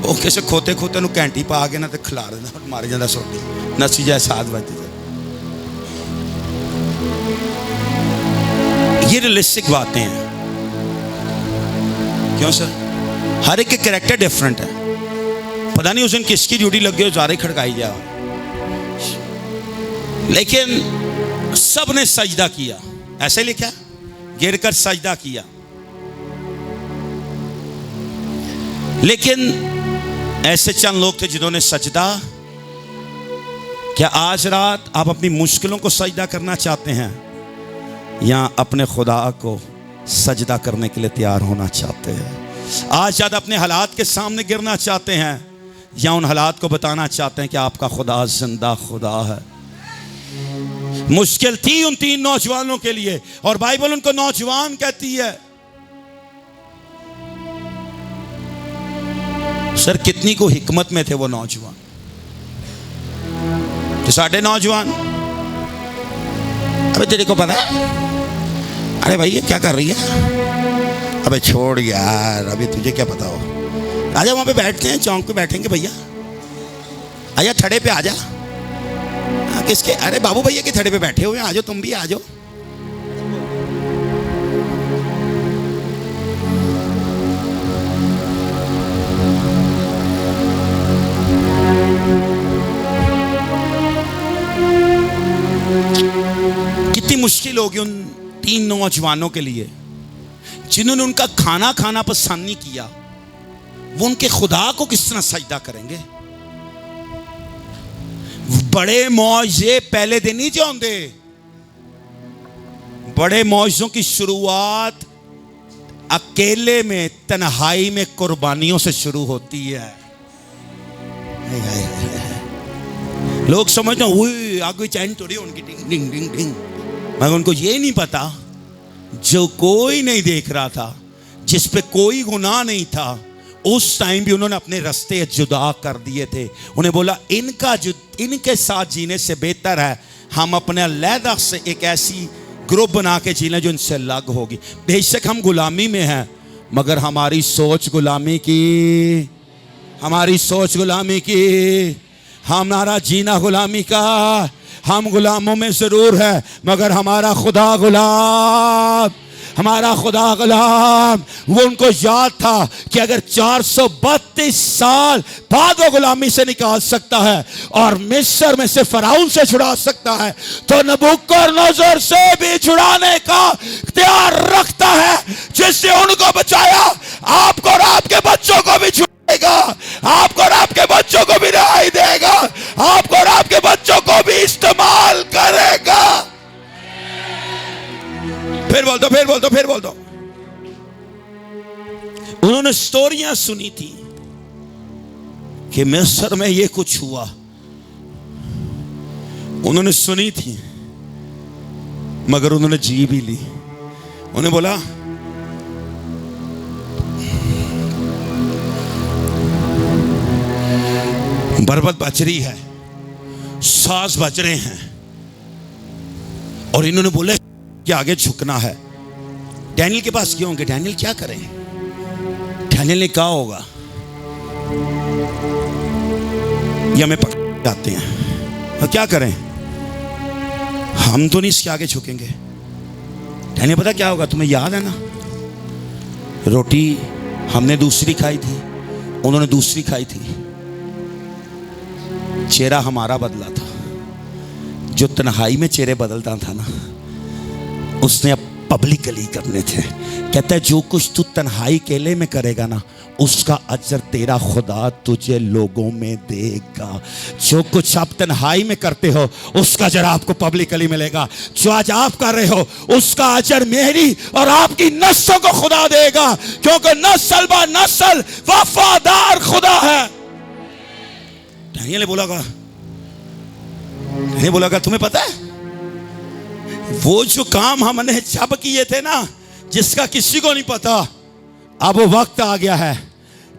वो किसी खोते खोते नूं घंटी पा के ना तो खिला देना, मार जाता सोटी नसी जाए 7 बजे। ये रियलिस्टिक बातें हैं। क्यों सर? हर एक के करैक्टर डिफरेंट है। पता नहीं उस दिन किसकी ड्यूटी लग गई, सारे खड़काई जा, लेकिन सब ने सजदा किया। ऐसे लिखा, गिर कर सजदा किया। लेकिन ऐसे चंद लोग थे जिन्होंने सजदा। क्या आज रात आप अपनी मुश्किलों को सजदा करना चाहते हैं, या अपने खुदा को सजदा करने के लिए तैयार होना चाहते हैं? आज रात अपने हालात के सामने गिरना चाहते हैं, या उन हालात को बताना चाहते हैं कि आपका खुदा जिंदा खुदा है? मुश्किल थी उन 3 नौजवानों के लिए, और बाइबल उनको नौजवान कहती है। सर कितनी को हिकमत में थे वो नौजवान। तो साढ़े नौजवान, अबे तेरे को पता है, अरे भाई ये क्या कर रही है, अबे छोड़ यार, अभी तुझे क्या पता हो, आजा वहां पे बैठते हैं, चौक पे बैठेंगे भैया, आजा थड़े पे आजा। किसके? अरे बाबू भैया के थड़े पे बैठे हुए हैं, आ जाओ तुम भी आ जाओ। कितनी मुश्किल होगी उन 3 नौजवानों के लिए जिन्होंने उनका खाना खाना पसंद नहीं किया। वो उनके खुदा को किस तरह सजदा करेंगे? बड़े मौजे पहले दिन नहीं चाहते। बड़े मौजों की शुरुआत अकेले में, तन्हाई में, कुर्बानियों से शुरू होती है। लोग समझते हैं आगे चैन तोड़ी उनकी, डिंग डिंग डिंग डिंग, मगर उनको ये नहीं पता जो कोई नहीं देख रहा था, जिस पे कोई गुनाह नहीं था, उस टाइम भी उन्होंने अपने रास्ते जुदा कर दिए थे। उन्हें बोला इनके साथ जीने से बेहतर है हम अपने अलहदा से एक ऐसी ग्रुप बना के जी लें जो इनसे अलग होगी। बेशक हम गुलामी में हैं, मगर हमारी सोच गुलामी की, हमारी सोच गुलामी की, हमारा जीना गुलामी का। हम गुलामों में जरूर है, मगर हमारा खुदा गुलाम, हमारा खुदा गुलाम। वो उनको याद था कि अगर 432 साल बाद वो गुलामी से निकाल सकता है और मिस्र में से फराउन से छुड़ा सकता है, तो नबूकदनेस्सर से भी छुड़ाने का इख्तियार रखता है। जिससे उनको बचाया, आपको और आपके बच्चों को भी छुड़ाएगा, आपको और आपके बच्चों को भी रिहाई देगा, आपको और आपके बच्चों को भी इस्तेमाल करेगा। फिर बोल दो, फिर बोल दो, फिर बोल दो। उन्होंने स्टोरियां सुनी थी कि मिस्र में ये कुछ हुआ, उन्होंने सुनी थी, मगर उन्होंने जी भी ली। उन्हें बोला बरबत बच रही है, सास बच रहे हैं, और इन्होंने बोला कि आगे झुकना है। डैनियल के पास क्यों होंगे? डैनियल क्या करें? डैनियल ने कहा होगा ये हमें पकड़ जाते हैं, और क्या करें, हम तो नहीं इसके आगे झुकेंगे। डैनियल पता क्या होगा? तुम्हें याद है ना, रोटी हमने दूसरी खाई थी, उन्होंने दूसरी खाई थी, चेहरा हमारा बदला था। जो तन्हाई में चेहरे बदलता था ना, उसने अब पब्लिकली करने थे। कहता है जो कुछ तू तन्हाई अकेले में करेगा ना, उसका अजर तेरा खुदा तुझे लोगों में देगा। जो कुछ आप तन्हाई में करते हो, उसका अजर आपको पब्लिकली मिलेगा। जो आज आप कर रहे हो, उसका अजर मेरी और आपकी नस्लों को खुदा देगा, क्योंकि नस्ल बा नस्ल वफादार खुदा है। डैनियल ने बोला तुम्हें पता है वो जो काम हमने जब किए थे ना, जिसका किसी को नहीं पता, अब वो वक्त आ गया है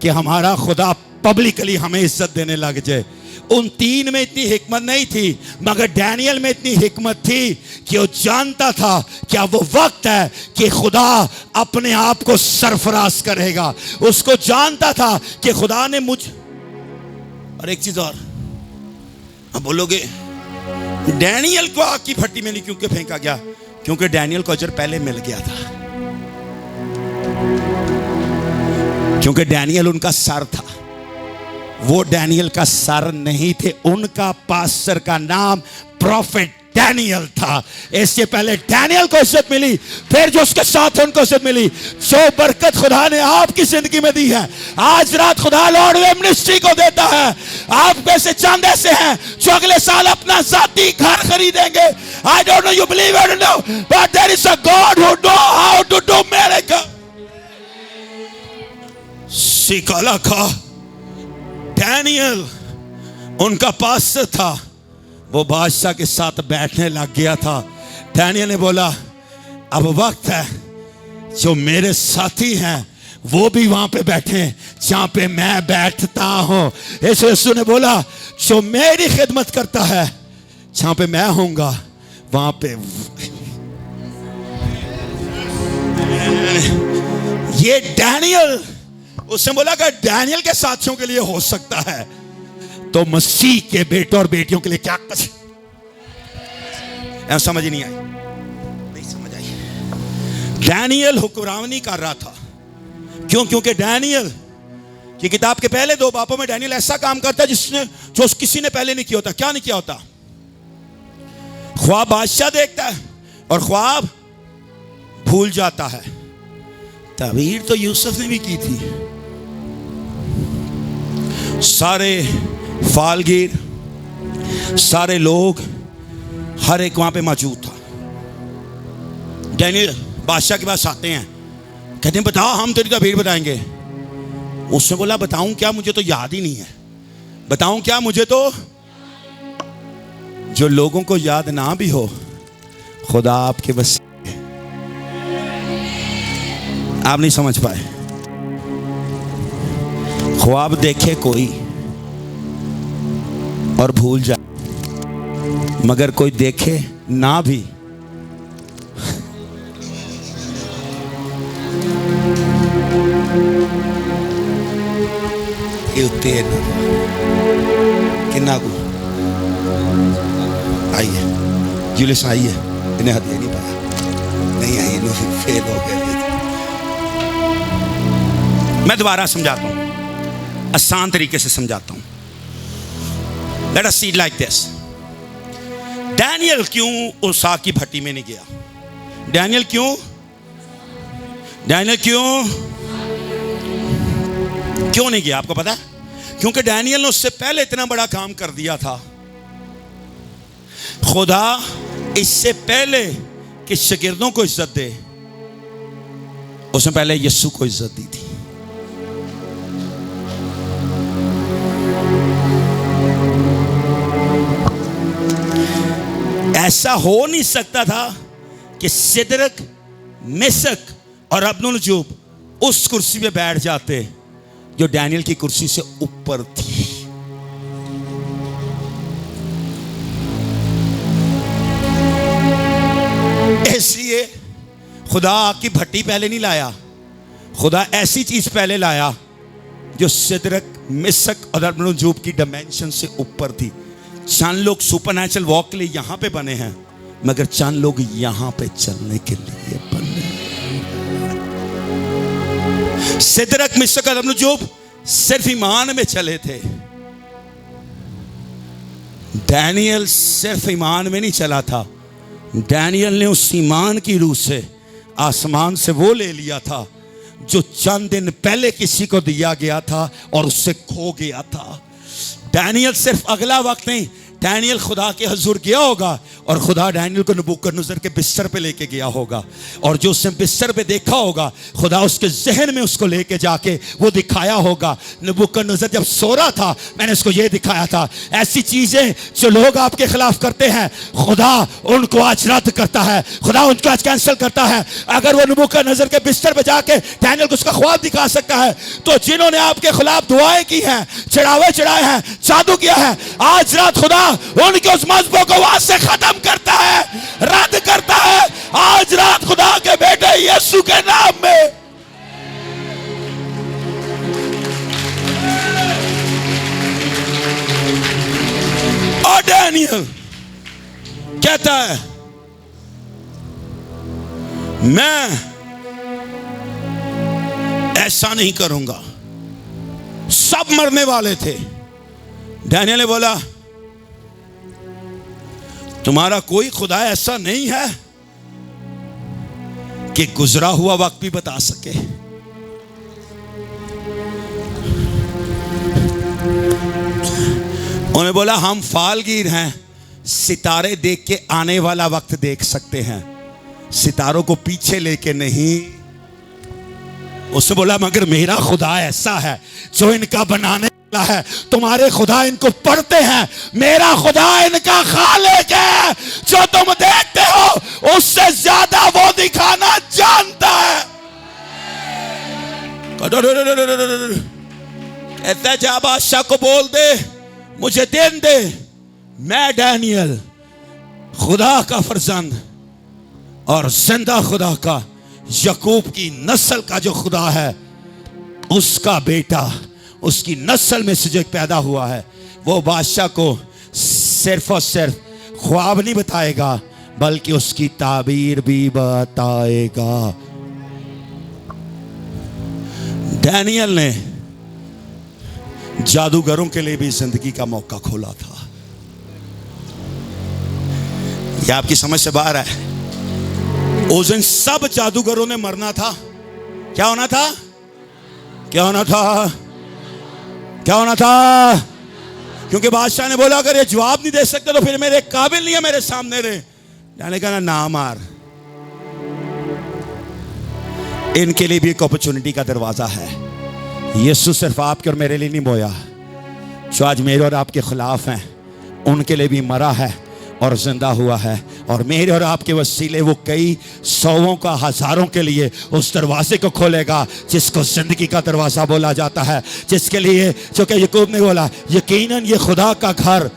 कि हमारा खुदा पब्लिकली हमें इज्जत देने लग जाए। उन तीन में इतनी हिकमत नहीं थी, मगर डैनियल में इतनी हिकमत थी कि वो जानता था कि अब वो वक्त है कि खुदा अपने आप को सरफराज करेगा। उसको जानता था कि खुदा ने और एक चीज और, अब बोलोगे डैनियल को आग की भट्टी में नहीं क्योंकि फेंका गया? क्योंकि डैनियल को अजर पहले मिल गया था, क्योंकि डैनियल उनका सर था। वो डैनियल का सर नहीं थे, उनका पास्टर का नाम प्रॉफिट डैनियल था। इससे पहले डैनियल को इज्जत मिली, फिर जो उसके साथ उनको इज्जत मिली। जो बरकत खुदा ने आपकी जिंदगी में दी है, आज रात खुदा लॉर्ड मिनिस्ट्री को देता है। आप पैसे चंद ऐसे हैं जो अगले साल अपना जाती घर खरीदेंगे। I don't know, you believe it or no, but there is a God who know how to do miracle. सिकाला का डैनियल उनका पास्टर था, वो बादशाह के साथ बैठने लग गया था। डैनियल ने बोला अब वक्त है जो मेरे साथी हैं वो भी वहां पे बैठे जहां पे मैं बैठता हूं। यीशु ने बोला जो मेरी खिदमत करता है, जहां पे मैं होऊंगा वहां पे। ये डैनियल, उसने बोला कि डैनियल के साथियों के लिए हो सकता है, तो मसीह के बेटों और बेटियों के लिए क्या कुछ समझ ही नहीं आई, नहीं समझ आई। डैनियल हुक्मरानी कर रहा था। क्यों? क्योंकि डैनियल की किताब के पहले 2 बापों में डैनियल ऐसा काम करता है जो किसी ने पहले नहीं किया होता। क्या नहीं किया होता? ख्वाब बादशाह देखता है और ख्वाब भूल जाता है। ताबीर तो यूसुफ ने भी की थी। सारे फालगीर सारे लोग, हर एक वहां पे मौजूद था। डैनियल बादशाह के पास आते हैं, कहते हैं बताओ हम तेरी तबीर बताएंगे। उसने बोला बताऊं क्या, मुझे तो याद ही नहीं है। बताऊं क्या, मुझे तो। जो लोगों को याद ना भी हो, खुदा आपके बस। आप नहीं समझ पाए। ख्वाब देखे कोई और भूल जाए, मगर कोई देखे ना भी किन्ना को आई है, जुलिस आई है, इन्हें हद नहीं पाया, नहीं आई, इन्हें फेल हो गया। मैं दोबारा समझाता हूं, आसान तरीके से समझाता हूं। Let us see it like this. Daniel क्यों उस आग की भट्टी में नहीं गया? डैनियल क्यों नहीं गया? आपको पता है? क्योंकि डैनियल ने उससे पहले इतना बड़ा काम कर दिया था। खुदा इससे पहले कि शागिर्दों को इज्जत दे, उसने पहले यीशु को इज्जत दी थी। ऐसा हो नहीं सकता था कि सिदरक, मिशक और अबदुन्नगो उस कुर्सी पे बैठ जाते जो डैनियल की कुर्सी से ऊपर थी। इसलिए खुदा की भट्टी पहले नहीं लाया, खुदा ऐसी चीज पहले लाया जो सिदरक, मिशक और अबदुन्नगो की डायमेंशन से ऊपर थी। चंद लोग सुपरनैचुरल वॉक के लिए यहां पे बने हैं, मगर चंद लोग यहां पे चलने के लिए बने। सिदरक, मिशक और अबदुन्नगो सिर्फ ईमान में चले थे। डैनियल सिर्फ ईमान में नहीं चला था, डैनियल ने उस ईमान की रूह से आसमान से वो ले लिया था जो चंद दिन पहले किसी को दिया गया था और उससे खो गया था। डैनियल सिर्फ अगला वक्त नहीं, डैनियल खुदा के हजूर गया होगा और खुदा डैनियल को नबूकदनेस्सर के बिस्तर पे लेके गया होगा, और जो उसने बिस्तर पे देखा होगा खुदा उसके जहन में उसको लेके जाके वो दिखाया होगा। नबूकदनेस्सर जब सो रहा था मैंने उसको ये दिखाया था। ऐसी चीजें जो लोग आपके खिलाफ करते हैं खुदा उनको आज रद्द करता है, खुदा उनको आज कैंसिल करता है। अगर वो नबूकदनेस्सर के बिस्तर पे जाके डैनियल को उसका ख्वाब दिखा सकता है, तो जिन्होंने आपके खिलाफ दुआएं की हैं, चढ़ावे चढ़ाए हैं, जादू किया है, आज रात खुदा उनके उस मजबूर को वहां से खत्म करता है, रद्द करता है। आज रात खुदा के बेटे यीशु के नाम में और डैनियल कहता है मैं ऐसा नहीं करूंगा। सब मरने वाले थे। डैनियल ने बोला तुम्हारा कोई खुदा ऐसा नहीं है कि गुजरा हुआ वक्त भी बता सके। उन्होंने बोला हम फालगीर हैं, सितारे देख के आने वाला वक्त देख सकते हैं, सितारों को पीछे लेके नहीं। उसने बोला मगर मेरा खुदा ऐसा है जो इनका बनाने है, तुम्हारे खुदा इनको पढ़ते हैं, मेरा खुदा इनका खालिक है, जो तुम देखते हो उससे ज्यादा वो दिखाना जानता है। कहता जा बादशाह को बोल दे मुझे दिन दे, मैं डैनियल खुदा का फर्जंद और जिंदा खुदा का, याकूब की नस्ल का जो खुदा है उसका बेटा, उसकी नस्ल में से जो पैदा हुआ है, वो बादशाह को सिर्फ और सिर्फ ख्वाब नहीं बताएगा बल्कि उसकी ताबीर भी बताएगा। डैनियल ने जादूगरों के लिए भी जिंदगी का मौका खोला था। यह आपकी समझ से बाहर है। उस दिन सब जादूगरों ने मरना था। क्या होना था? क्या होना था? क्या होना था? क्योंकि बादशाह ने बोला अगर ये जवाब नहीं दे सकते तो फिर मेरे काबिल नहीं है मेरे सामने रहे। डैनियल ने कहा ना मार। इनके लिए भी एक अपॉर्चुनिटी का दरवाजा है। यीशु सिर्फ आपके और मेरे लिए नहीं बोया, जो आज मेरे और आपके खिलाफ हैं उनके लिए भी मरा है और जिंदा हुआ है। और मेरे और आपके वसीले वो कई सौों का हजारों के लिए उस दरवाजे को खोलेगा जिसको जिंदगी का दरवाजा बोला जाता है, जिसके लिए जो कि याकूब ने बोला यकीनन ये खुदा का घर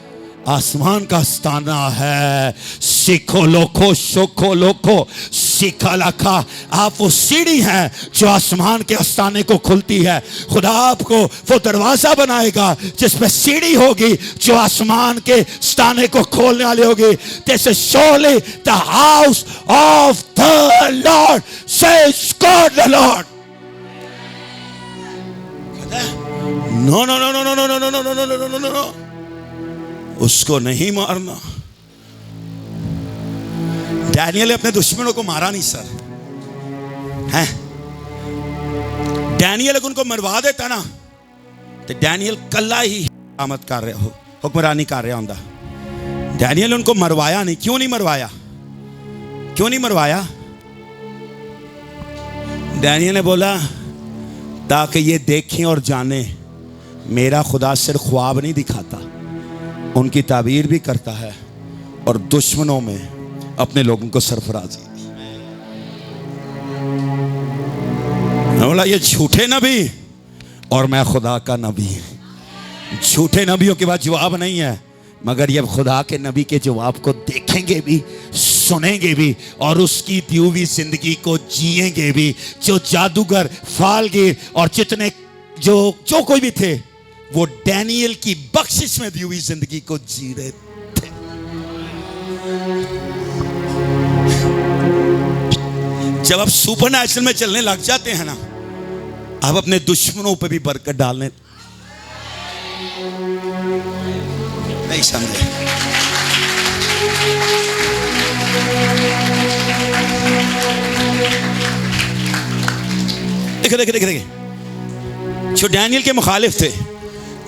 आसमान का आस्ताना है। सीखो लोखो शोखो लोखो सीखा लखा। आप वो सीढ़ी हैं जो आसमान के आस्ताने को खुलती है। खुदा आपको वो दरवाजा बनाएगा जिस पे सीढ़ी होगी जो आसमान के आस्ताने को खोलने वाली होगी। This is surely the house of the Lord, says God the Lord. No, no, no, no, no, no, no, no, no, no, no, no, no, no. उसको नहीं मारना। डैनियल ने अपने दुश्मनों को मारा नहीं सर, हैं? डैनियल अगर उनको मरवा देता ना तो डैनियल कल्ला ही आमद कर रहे हो हुक्मरानी कर रहा होंदा। डैनियल उनको मरवाया नहीं। क्यों नहीं मरवाया? क्यों नहीं मरवाया? डैनियल ने बोला ताकि ये देखें और जाने मेरा खुदा सिर्फ ख्वाब नहीं दिखाता, उनकी ताबीर भी करता है और दुश्मनों में अपने लोगों को सरफराजी। बोला ये झूठे नबी और मैं खुदा का नबी। झूठे नबियों के पास जवाब नहीं है, मगर ये खुदा के नबी के जवाब को देखेंगे भी, सुनेंगे भी और उसकी दी हुई जिंदगी को जिएंगे भी। जो जादूगर, फालगीर और जितने जो कोई भी थे वो डैनियल की बख्शिश में दी हुई जिंदगी को जी रहे थे। जब आप सुपरनैचुरल में चलने लग जाते हैं ना, आप अपने दुश्मनों पर भी बरकत डालने नहीं समझे। देखिए जो डैनियल के मुखालिफ थे,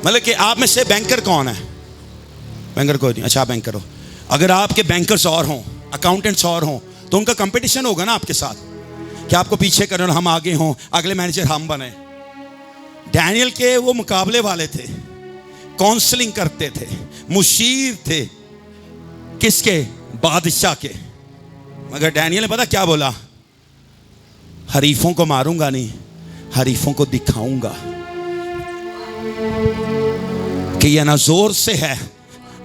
मतलब कि आप में से बैंकर कौन है? बैंकर कोई नहीं। अच्छा आप बैंकर हो। अगर आपके बैंकर्स और हों, अकाउंटेंट्स और हों, तो उनका कंपटीशन होगा ना आपके साथ कि आपको पीछे करें और हम आगे हों, अगले मैनेजर हम बने। डैनियल के वो मुकाबले वाले थे, काउंसलिंग करते थे, मुशीर थे। किसके? बादशाह के। मगर डैनियल ने पता क्या बोला? हरीफों को मारूंगा नहीं, हरीफों को दिखाऊंगा कि यह ना जोर से है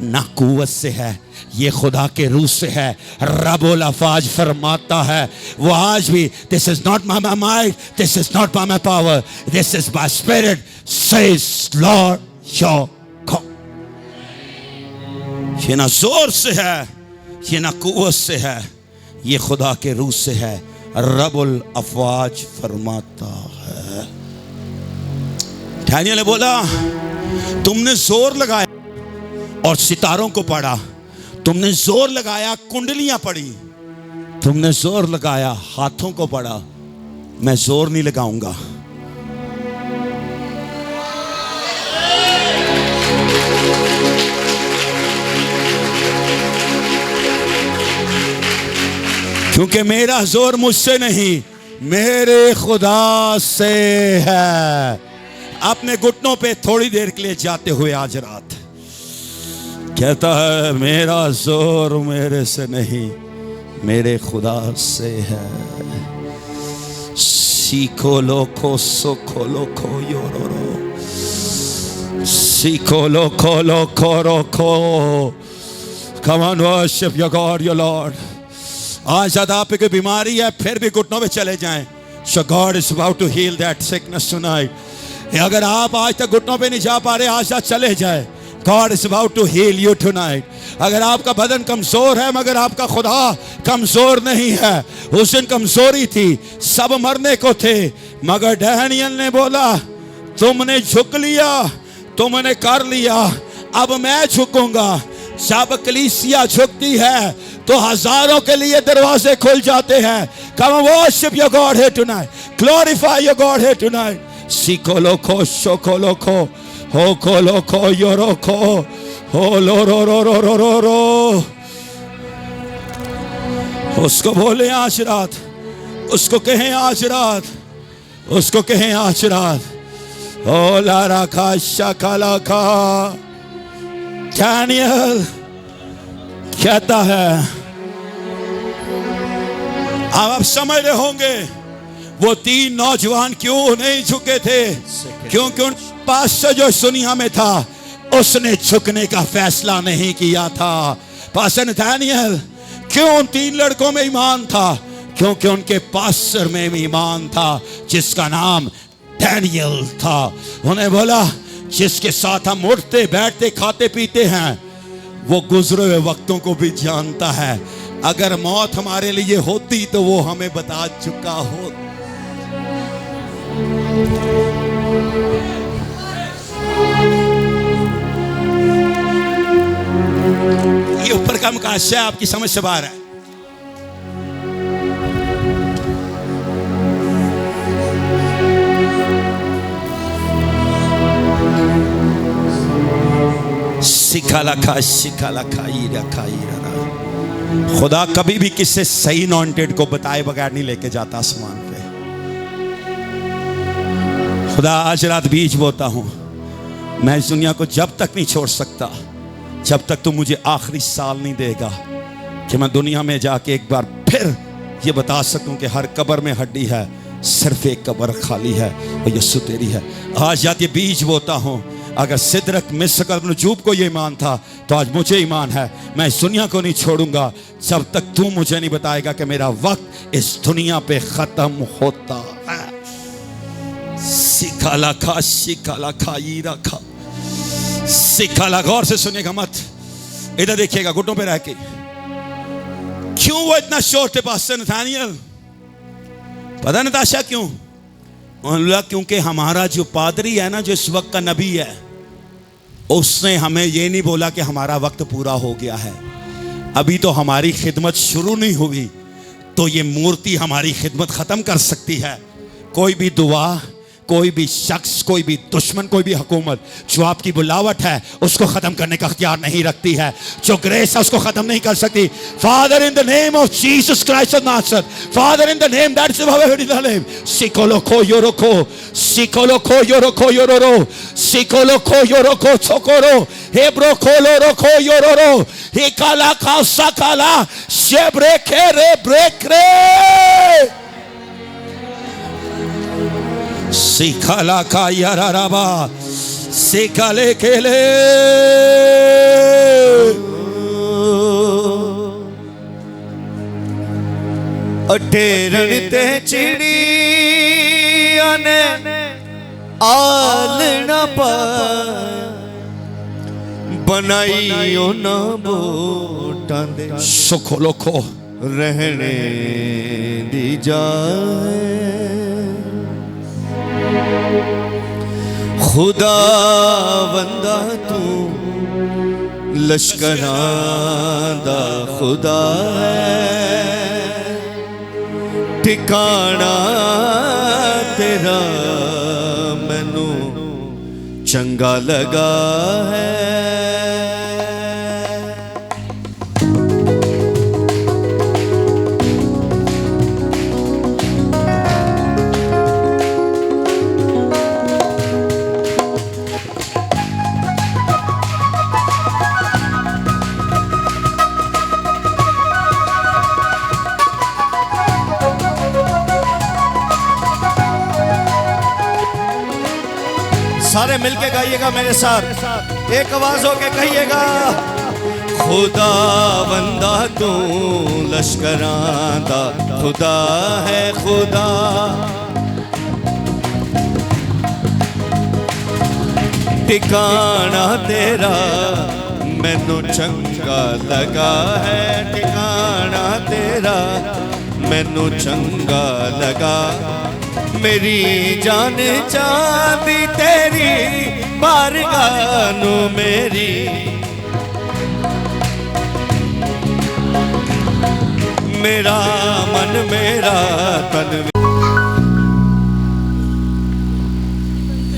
ना कुव्वत से है, ये खुदा के रूह से है। रब्बुल अफ़वाज फरमाता है वो आज भी, this is not by my might, this is not by my power, this is by spirit says Lord your God. ये ना जोर से है, ये ना कुव्वत से है, ये खुदा के रूह से है। रब्बुल अफ़वाज फरमाता है। डैनियल ने बोला तुमने जोर लगाया और सितारों को पढ़ा, तुमने जोर लगाया कुंडलियां पढ़ी, तुमने जोर लगाया हाथों को पढ़ा, मैं जोर नहीं लगाऊंगा। क्योंकि मेरा जोर मुझसे नहीं, मेरे खुदा से है। अपने घुटनों पे थोड़ी देर के लिए जाते हुए आज रात कहता है मेरा जोर मेरे से नहीं, मेरे खुदा से है। सीखो लोखो सोखो लोखो योरो, सीखो लोखो लोखो रोखो। Come on, worship your God, your Lord. आज शायद आप पे कोई बीमारी है, फिर भी घुटनों पे चले जाएं। So God is about to heal that sickness tonight. अगर आप आज तक घुटनों पे नहीं जा पा रहे, आज शायद चले जाए। God is about to heal you tonight. अगर आपका बदन कमजोर है मगर आपका खुदा कमजोर नहीं है। उस दिन कमजोरी थी, सब मरने को थे, मगर डैनियल ने बोला तुमने झुक लिया, तुमने कर लिया, अब मैं झुकूंगा। जब कलीसिया झुकती है तो हजारों के लिए दरवाजे खुल जाते हैं। Come worship your God here tonight. Glorify your God here tonight. सीखो लोखो शोखो लोखो हो खोलो खो योरो खो हो लो रो रो रो रो रो रो। उसको बोले आज रात, उसको कहें आज रात, उसको कहें आज रात। ओ लारा खा शकाला खा। डैनियल कहता है, अब आप समझ रहे होंगे वो 3 नौजवान क्यों नहीं झुके थे, क्योंकि उन पास्टर जो दुनिया में था उसने झुकने का फैसला नहीं किया था। पास्टर नथानियल क्यों उन 3 लड़कों में ईमान था, क्योंकि उनके पास्टर में ईमान था जिसका नाम डैनियल था। उन्हें बोला जिसके साथ हम उठते बैठते खाते पीते हैं वो गुजरे हुए वक्तों को भी जानता है। अगर मौत हमारे लिए होती तो वो हमें बता चुका हो। ये ऊपर का मुकाशा है, आपकी समझ से बाहर है। सिखाला खा खुदा कभी भी किसी सही नॉन्टेड को बताए बगैर नहीं लेके जाता आसमान पे। खुदा आज रात बीज बोता हूं, मैं इस दुनिया को जब तक नहीं छोड़ सकता जब तक तू मुझे आखिरी साल नहीं देगा कि मैं दुनिया में जाके एक बार फिर ये बता सकूं कि हर कब्र में हड्डी है, सिर्फ एक कब्र खाली है और यीशु तेरी है। आज रात ये बीज बोता हूं, अगर सिदरक मिस्र नजूब को ये ईमान था तो आज मुझे ईमान है। मैं इस दुनिया को नहीं छोड़ूंगा जब तक तू मुझे नहीं बताएगा कि मेरा वक्त इस दुनिया पे खत्म होता है। सिखाला खा ईरा खा सिखाला। गौर से सुनिएगा मत, इधर देखिएगा घुटनों पे रह के। क्यों वो इतना शोर थे पास्टर नथानियल? पता नताशा क्यों? क्योंकि हमारा जो पादरी है ना, जो इस वक्त का नबी है, उसने हमें ये नहीं बोला कि हमारा वक्त पूरा हो गया है, अभी तो हमारी खिदमत शुरू नहीं हुई। तो ये मूर्ति हमारी खिदमत खत्म कर सकती है। कोई भी दुआ, कोई भी शख्स, कोई भी दुश्मन, कोई भी हुकूमत जो आपकी बुलावट है उसको खत्म करने का अख्तियार नहीं रखती है। जो ग्रेस है उसको खत्म नहीं कर सकती। Father in the name of Jesus Christ of Nazareth, father in the name that is above every name, सिकोलो खो योरोको, सिकोलो खो योरोको योरोरो, सिकोलो खो योरोको छोकोरो, हेब्रो खोलो रोको योरोरो, हे काला का साकाला शेब्रे के रे ब्रेक रे। सिखाला का याराबा सिखाले केले। अठेरन ते चिड़िया ने आलना पाया, बनाई ना बोटां दे सुखो लोखो रहने दी जाए। खुदा बंदा तू लश्करां दा खुदा है, ठिकाना तेरा मैनू चंगा लगा है। सारे मिलके गाइएगा मेरे साथ, एक आवाज होके कहिएगा। खुदा बंदा तू लश्करां दा खुदा है, खुदा ठिकाना तेरा मैनू चंगा लगा है, ठिकाना तेरा मैनू चंगा लगा। मेरी जान चाहती तेरी बारगाह नू मेरी, मेरा मन मेरा तन।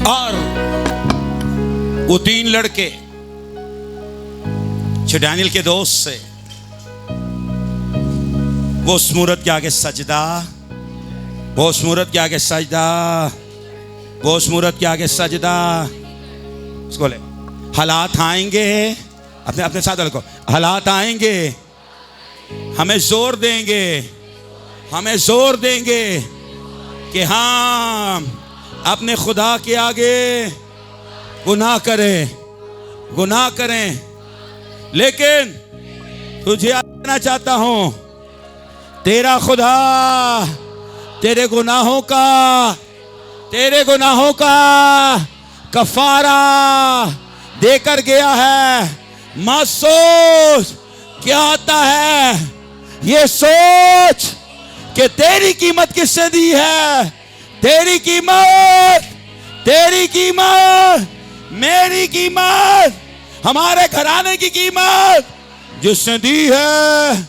और वो 3 लड़के जो डैनियल के दोस्त से, वो उस मूरत के आगे सजदा, वो उस मूरत के आगे सजदा, वो उस मूरत के आगे सजदा। उसको ले, हालात आएंगे, अपने अपने साथ को, हालात आएंगे, हमें जोर देंगे, हमें जोर देंगे कि हम अपने खुदा के आगे गुनाह करें, गुनाह करें। लेकिन तुझे कहना चाहता हूं, तेरा खुदा तेरे गुनाहों का कफारा देकर गया है। मत सोच क्या आता है, ये सोच कि तेरी कीमत किसने दी है। तेरी कीमत, तेरी कीमत, मेरी कीमत, हमारे घराने की कीमत जिसने दी है,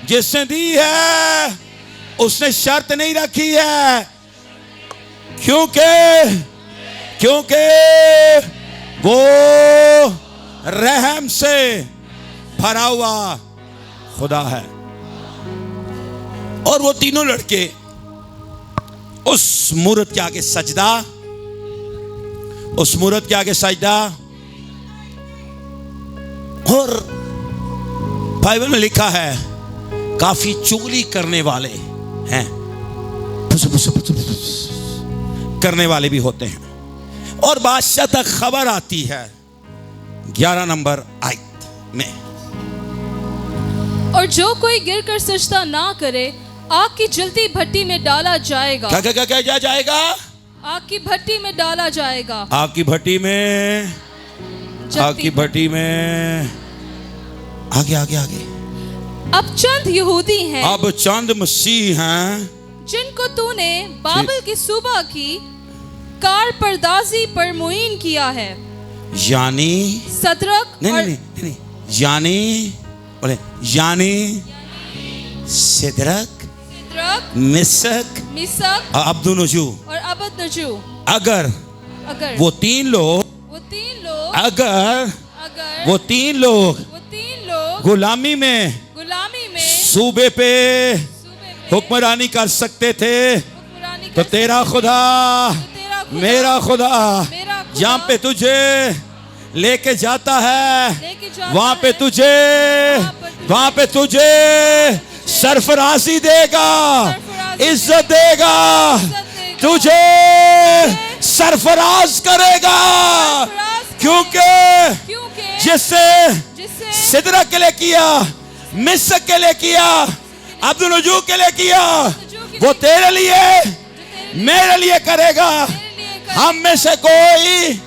जिसने दी है, उसने शर्त नहीं रखी है। क्योंकि वो रहम से भरा हुआ खुदा है। और वो तीनों लड़के उस मूरत के आगे सजदा, उस मूरत के आगे सजदा। और बाइबल में लिखा है काफी चुगली करने वाले हैं, करने वाले भी होते हैं। और बादशाह तक खबर आती है 11 नंबर आयत में, और जो कोई गिरकर सजदा ना करे आग की जलती भट्टी में डाला जाएगा। क्या क्या क्या क्या क्या जाएगा? आग की भट्टी में डाला जाएगा। आग की भट्टी में, आग की भट्टी में। आगे आगे आगे। अब चंद यहूदी हैं, अब चंद मसीह हैं जिनको तूने बाबल की सूबा की कार परदाजी पर मुईन किया है, यानी सदरक नहीं, नहीं, नहीं, नहीं, यानी बोले, यानी सिदरक, मिसक, मिसक अब्दुनजू और अबदनजू। अगर वो तीन लोग अगर वो तीन लोग गुलामी में सूबे पे हुक्मरानी कर सकते थे, तो तेरा खुदा, मेरा खुदा जहाँ पे तुझे लेके जाता है, वहां पे तुझे सरफराजी देगा, इज्जत देगा, तुझे सरफराज करेगा। क्योंकि जिससे सिदरक के लिए किया, मिसक के लिए किया, अब्दुलनजू के लिए किया, वो तेरे लिए, मेरे लिए करेगा। हम में से कोई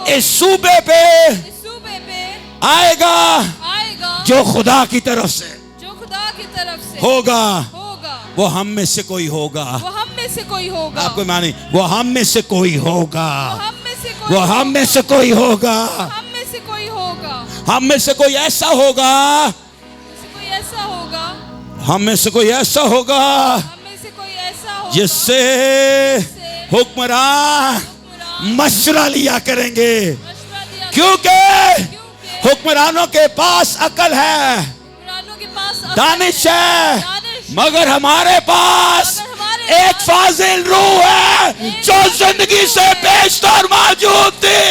इस सूबे पे आएगा जो खुदा की तरफ से होगा, वो हम में से कोई होगा। आपको मानी, वो हम में से कोई होगा, वो हम में से कोई होगा, हम में से कोई ऐसा होगा, हम में से कोई ऐसा होगा जिससे हुक्मरान मशवरा लिया करेंगे। क्योंकि हुक्मरानों के पास अकल है, दानिश है, मगर हमारे पास एक फाजिल रूह है जो जिंदगी से बेशतर मौजूद थी।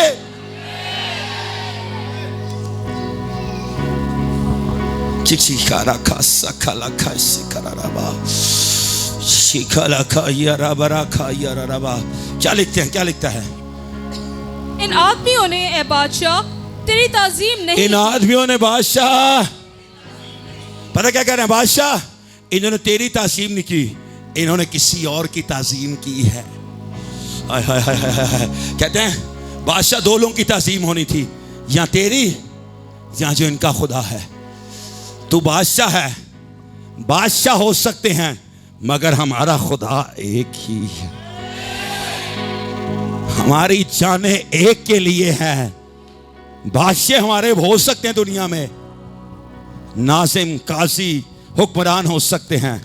क्या लिखते हैं, क्या लिखता है? इन आदमियों ने ए बादशाह तेरी ताजीम नहीं, इन आदमियों ने बादशाह, पता क्या कह रहे हैं? बादशाह, इन्होंने तेरी ताजीम नहीं की, इन्होंने किसी और की ताजीम की है। कहते हैं बादशाह दो लोगों की ताजीम होनी थी, या तेरी या जो इनका खुदा है। तू बादशाह है, बादशाह हो सकते हैं, मगर हमारा खुदा एक ही है। हमारी जाने एक के लिए है। बादशाह हमारे हो सकते हैं दुनिया में, नाजिम, काजी, हुक्मरान हो सकते हैं,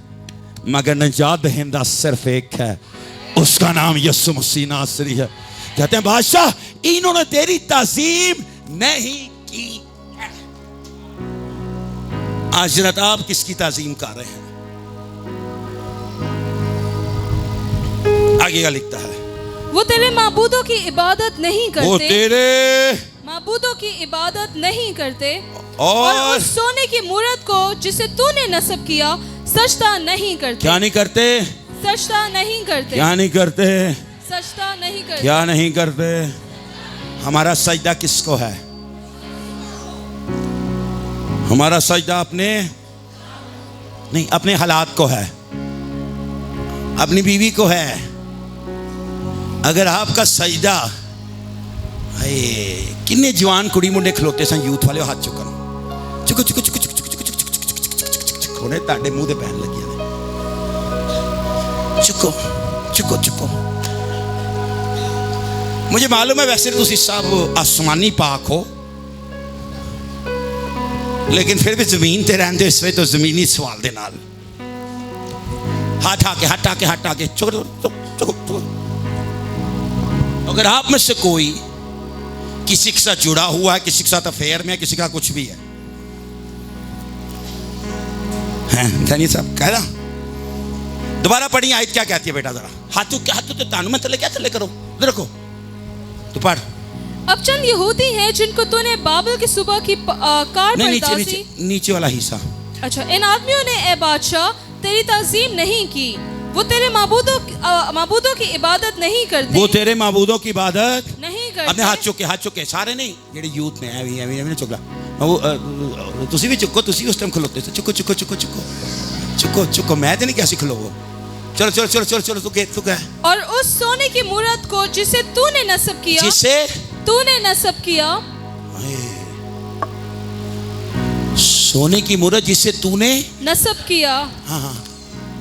मगर निजात दहिंदा सिर्फ एक है, उसका नाम यीशु मसीह नासरी है। कहते हैं बादशाह इन्होंने तेरी ताजीम नहीं की। हजरत आप किसकी ताजीम कर रहे हैं? आगे का लिखता है वो तेरे माबूदों की इबादत नहीं करते, वो तेरे माबूदों की इबादत नहीं करते और उस सोने की मूरत को जिसे तूने नस्ब किया सजदा नहीं करते। क्या नहीं करते? सजदा नहीं करते। क्या नहीं करते? सजदा नहीं करते। क्या नहीं करते? हमारा सजदा किसको है? हमारा सजदा अपने नहीं, अपने हालात को है, अपनी बीवी को है। अगर आपका सजदा किन्ने जवान कुड़ी मुंडे खलोते सन यूथ वाले हाथ चुकन चुको चुको चुको चुको चुको चुको चुको होने ताड़े मुंह दे पैन लगी चुको चुको चुको। मुझे मालूम है वैसे तुसी सब आसमानी पाक हो, लेकिन फिर भी जमीन ते रहंदे हो इस वे तो जमीनी सवाल दे नाल हाथ आके चुको चुको चुको। अगर आप में से कोई किसी के साथ जुड़ा हुआ है, किसी के साथ अफेयर में है, किसी का कुछ भी है धनी साहब कह रहा, दोबारा पढ़ी आयत क्या कहती है बेटा जरा। हाथों तो तानू में थले क्या थले करो रखो तो पढ़। अब चंद यहूदी हैं जिनको तूने बाबल की सुबह की कार पर दासी, नीचे वाला हिस्सा। अच्छा, इन आदमियों ने ए बादशाह तेरी ताजीम नहीं की, वो तेरे माबूदों की इबादत नहीं करते, वो तेरे माबूदों की इबादत नहीं करते। अपने हाथ चुके सारे नहीं जेडे यूथ ने एवी चुकला वो तुसी भी चुको, तुसी उस टाइम खलोते थे चुको चुको चुको चुको चुको चुको। मैं तो नहीं कैसे खलोगो। चलो चलो चलो चलो चलो तू क्या? और उस सोने की मूरत को जिसे तूने नस्ब किया, जिसे तूने नस्ब किया, सोने की मूरत जिसे तूने नस्ब किया। हाँ हाँ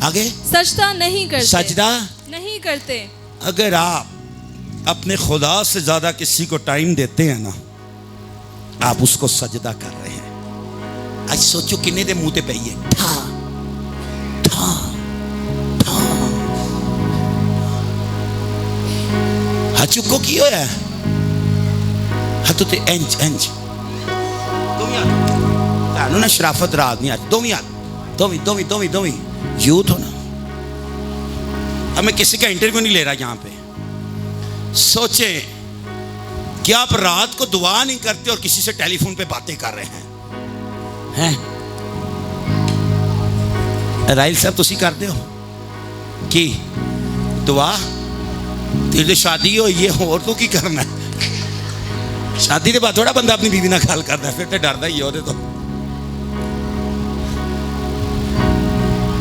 आगे सजदा नहीं करते, सजदा नहीं करते। अगर आप अपने खुदा से ज्यादा किसी को टाइम देते हैं ना, आप उसको सजदा कर रहे हैं। आज सोचो किन्ने दे मुंह ते पई है ठा ठा ठा। चुको की होया हाथों ते इंज तानू ना शराफत रात नहीं आज दोवी यूथ हो ना। अब मैं किसी का इंटरव्यू नहीं ले रहा यहाँ पे। सोचे कि आप रात को दुआ नहीं करते और किसी से टेलीफोन पे बातें कर रहे हैं राइल साहब तुसी करते हो कि दुआ तेरे शादी हो ये और तो की करना है। शादी के बाद थोड़ा बंदा अपनी बीवी ना गल करता है, फिर तो डरदा ही है। तो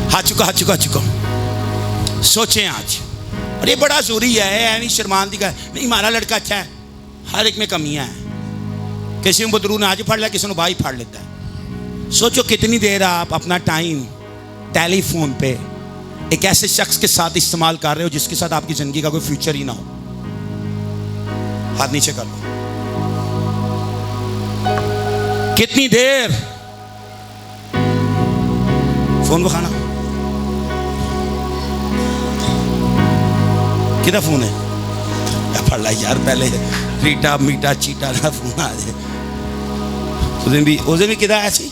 हाथ चुको सोचे आज। और ये बड़ा जरूरी है ऐनी शर्मान दी नहीं। हमारा लड़का अच्छा है, हर एक में कमियां हैं। किसी को बदरू ने आज फड़ लिया, किसी को भाई फाड़ लेता है। सोचो कितनी देर आप अपना टाइम टेलीफोन पे एक ऐसे शख्स के साथ इस्तेमाल कर रहे हो जिसके साथ आपकी जिंदगी का कोई फ्यूचर ही ना हो। हाथ नीचे कर लो। कितनी देर फोन बखाना किधर फोन है फड़ ला यार, पहले रीटा मीटा चीटा ना फोन आ जाए। उस दिन भी किधर आया सी,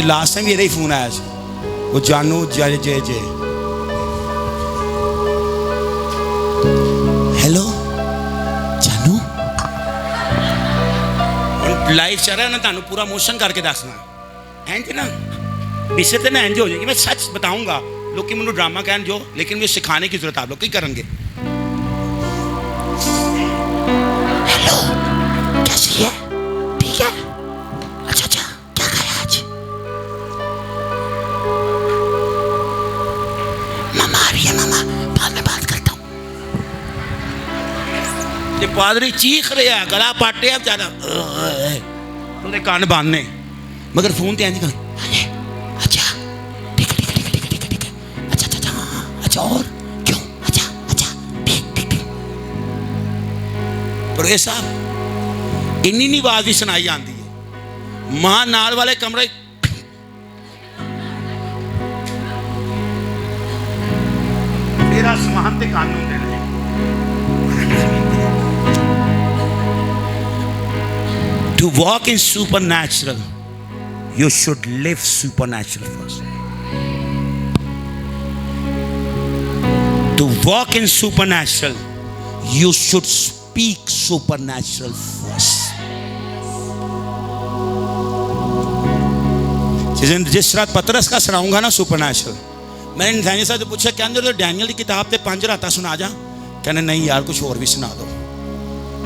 लास्ट टाइम मेरा ही फोन आया सी, वो जानू जय जय जय हेलो जानू लाइव चल रहा है ना, तानू पूरा मोशन करके दसना इंज ना विषय तो ना इंज हो जाएगी। मैं सच बताऊंगा, लोग कि मैंने ड्रामा कहन जो, लेकिन मुझे सिखाने की जरूरत आप लोग की करेंगे। हेलो कैसी है? ठीक है, अच्छा क्या खाया आज? मामा आ रही है, मामा बाद में बात करता हूँ। ये पादरी चीख रहे हैं, गला पाटे बेचारा, उन्हें कान बांधने, मगर फोन ते इंज कर और क्यों अच्छा ठीक। पर ये साहब इन्नी नी आवाज भी सुनाई आती है। मां नाल वाले कमरे तेरा समान ते कानून देने To walk in supernatural, you should live supernatural first. To walk in supernatural, you should speak supernatural first. जिस रात पतरस का सुनाऊंगा ना सुपरनैचुरल, मैंने नथानियल साहब से पूछा कहते डैनियल की किताब ते 5 रातां सुना जा, कहने नहीं यार कुछ और भी सुना दो।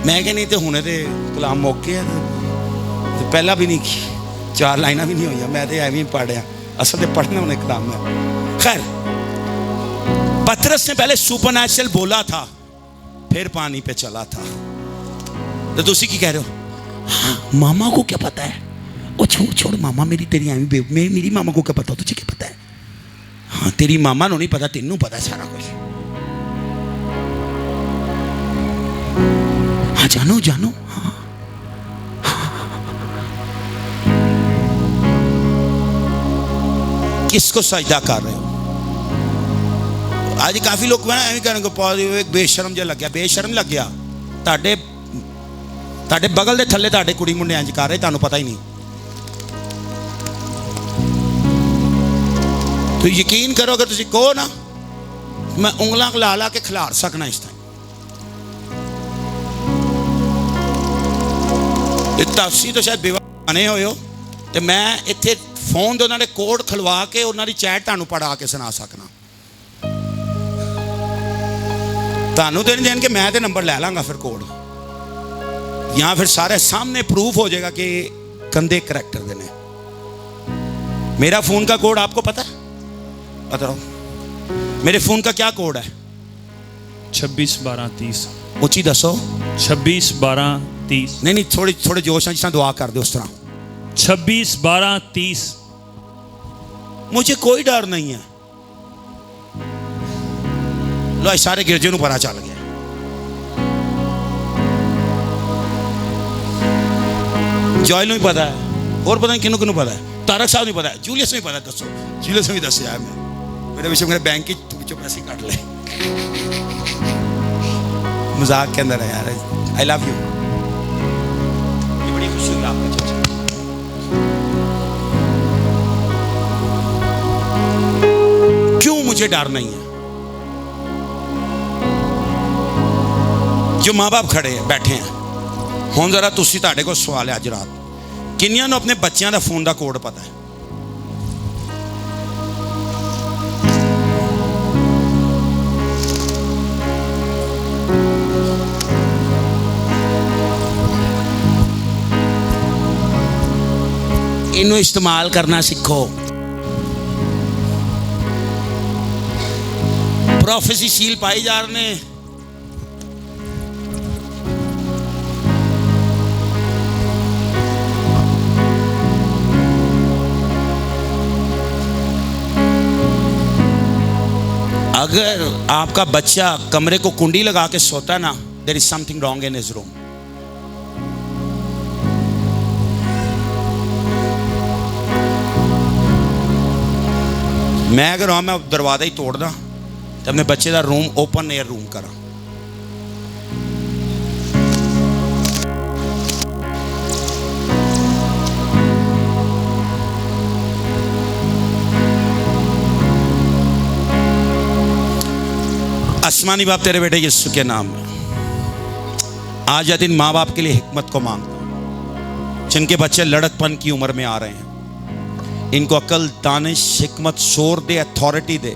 मैं क्या नहीं तो हुणे ते कलाम मौके है, पहला भी नहीं की 4 लाइनां भी नहीं हुई, मैं तो एवं ही पढ़िया, असल तो पढ़ना उन्हें कलाम है। खैर पतरस ने पहले सुपरनैचुरल बोला था, फिर पानी पे चला था। तो तुसी की कह रहे हो? हाँ, मामा को क्या पता है? ओ छोड़ मामा मेरी तेरी मेरी मामा को क्या पता, तुझे क्या पता है? हाँ तेरी मामा को नहीं पता, तेनू पता है सारा कुछ। हाँ जानो हाँ। किसको सजदा कर रहे हो? आज काफी लोग एक बेशरम जो लग गया, बेशरम लग गया। ताडे बगल दे थल्ले ताडे कुड़ी मुंडे इंज कर रहे, तानू पता ही नहीं। तो यकीन करो अगर तुसी कहो ना, मैं उंगलां ला के खिलार सकना इस टाइम। तुसी तो शायद बेवा बने होए हो, ते मैं इत्थे फोन दे उन्होंने कोड खलवा के उन्होंने चैट तुहानू पढ़ा के सुना सकना। तुहानू तो नहीं देन के मैं तो नंबर ले लांगा फिर कोड, या फिर सारे सामने प्रूफ हो जाएगा कि कंधे करैक्टर देने। मेरा फोन का कोड आपको पता है? बताओ मेरे फोन का क्या कोड है? 261230। ऊंची दसो। 261230। नहीं थोड़े जोश जिस दुआ कर दो उस तरह। 261230। मुझे कोई डर नहीं है। लो सारे गिरजे नू पता चल गया। जॉयल भी पता है, और पता नहीं किनू पता है, तारक साहब नहीं पता है, जूलियस नहीं पता है। दसो जूलियस भी दस यार, मैं मेरे विषय मेरे बैंक की पिछो पैसे काट ले। मजाक के अंदर है यार। I love you. ये बड़ी खुशी हुई आपका चाचा। क्यों मुझे डर नहीं है? जो माँ बाप खड़े हैं बैठे हैं हुण जरा तुसी तुहाडे कोल सवाल है अज रात, किन्नियां नूं अपने बच्चों का फोन का कोड पता है? इनू इस्तेमाल करना सीखो। प्रोफेसी सील पाई जा रहे हैं। अगर आपका बच्चा कमरे को कुंडी लगा के सोता ना, there is something wrong in his room. मैं अगर हाँ मैं दरवाजा ही तोड़दा तो अपने बच्चे का रूम ओपन एयर रूम करा। आसमानी बाप तेरे बेटे यीशु के नाम में आज या दिन माँ बाप के लिए हिकमत को मांगता हूँ, जिनके बच्चे लड़कपन की उम्र में आ रहे हैं, इनको अकल, दानिश, हिकमत, शोर दे, अथॉरिटी दे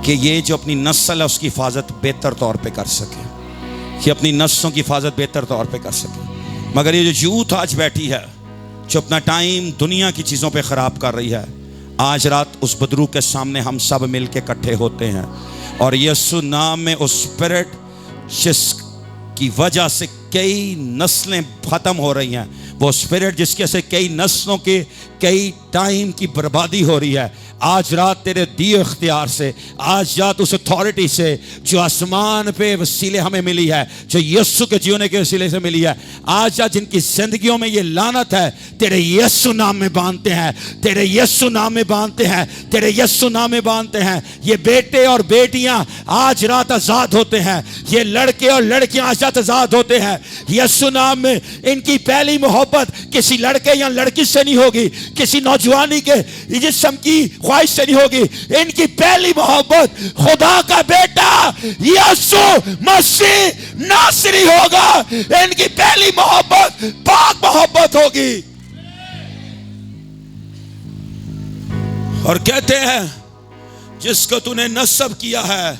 कि ये जो अपनी नस्ल है उसकी हिफाजत बेहतर तौर पे कर सके, कि अपनी नस्लों की हिफाजत बेहतर तौर पे कर सके। मगर ये जो यूथ आज बैठी है जो अपना टाइम दुनिया की चीज़ों पे ख़राब कर रही है, आज रात उस बदरू के सामने हम सब मिल के इकट्ठे होते हैं और यीशु नाम में उस स्पिरिट जिसकी वजह से कई नस्लें ख़त्म हो रही हैं, वो स्पिरिट जिसके से कई नस्लों के कई टाइम की बर्बादी हो रही है, आज रात तेरे दिए इख्तियार से, आज रात उस अथॉरिटी से जो आसमान पे वसीले हमें मिली है, जो यीशु के जीने के वसीले से मिली है, आज जिनकी जिंदगियों में ये लानत है, तेरे यीशु नाम में बांधते हैं, तेरे यीशु नाम में बांधते हैं, तेरे यीशु नाम में बांधते हैं। ये बेटे और बेटियां आज रात आजाद होते हैं, ये लड़के और लड़कियां आज रात आजाद होते हैं यीशु नाम में। इनकी पहली मोहब्बत किसी लड़के या लड़की से नहीं होगी, किसी नौजवानी के जिस्म की ख्वाहिश से नहीं होगी। इनकी पहली मोहब्बत खुदा का बेटा यीशु मसीह नासरी होगा। इनकी पहली मोहब्बत पाक मोहब्बत होगी। और कहते हैं जिसको तूने नस्ब किया है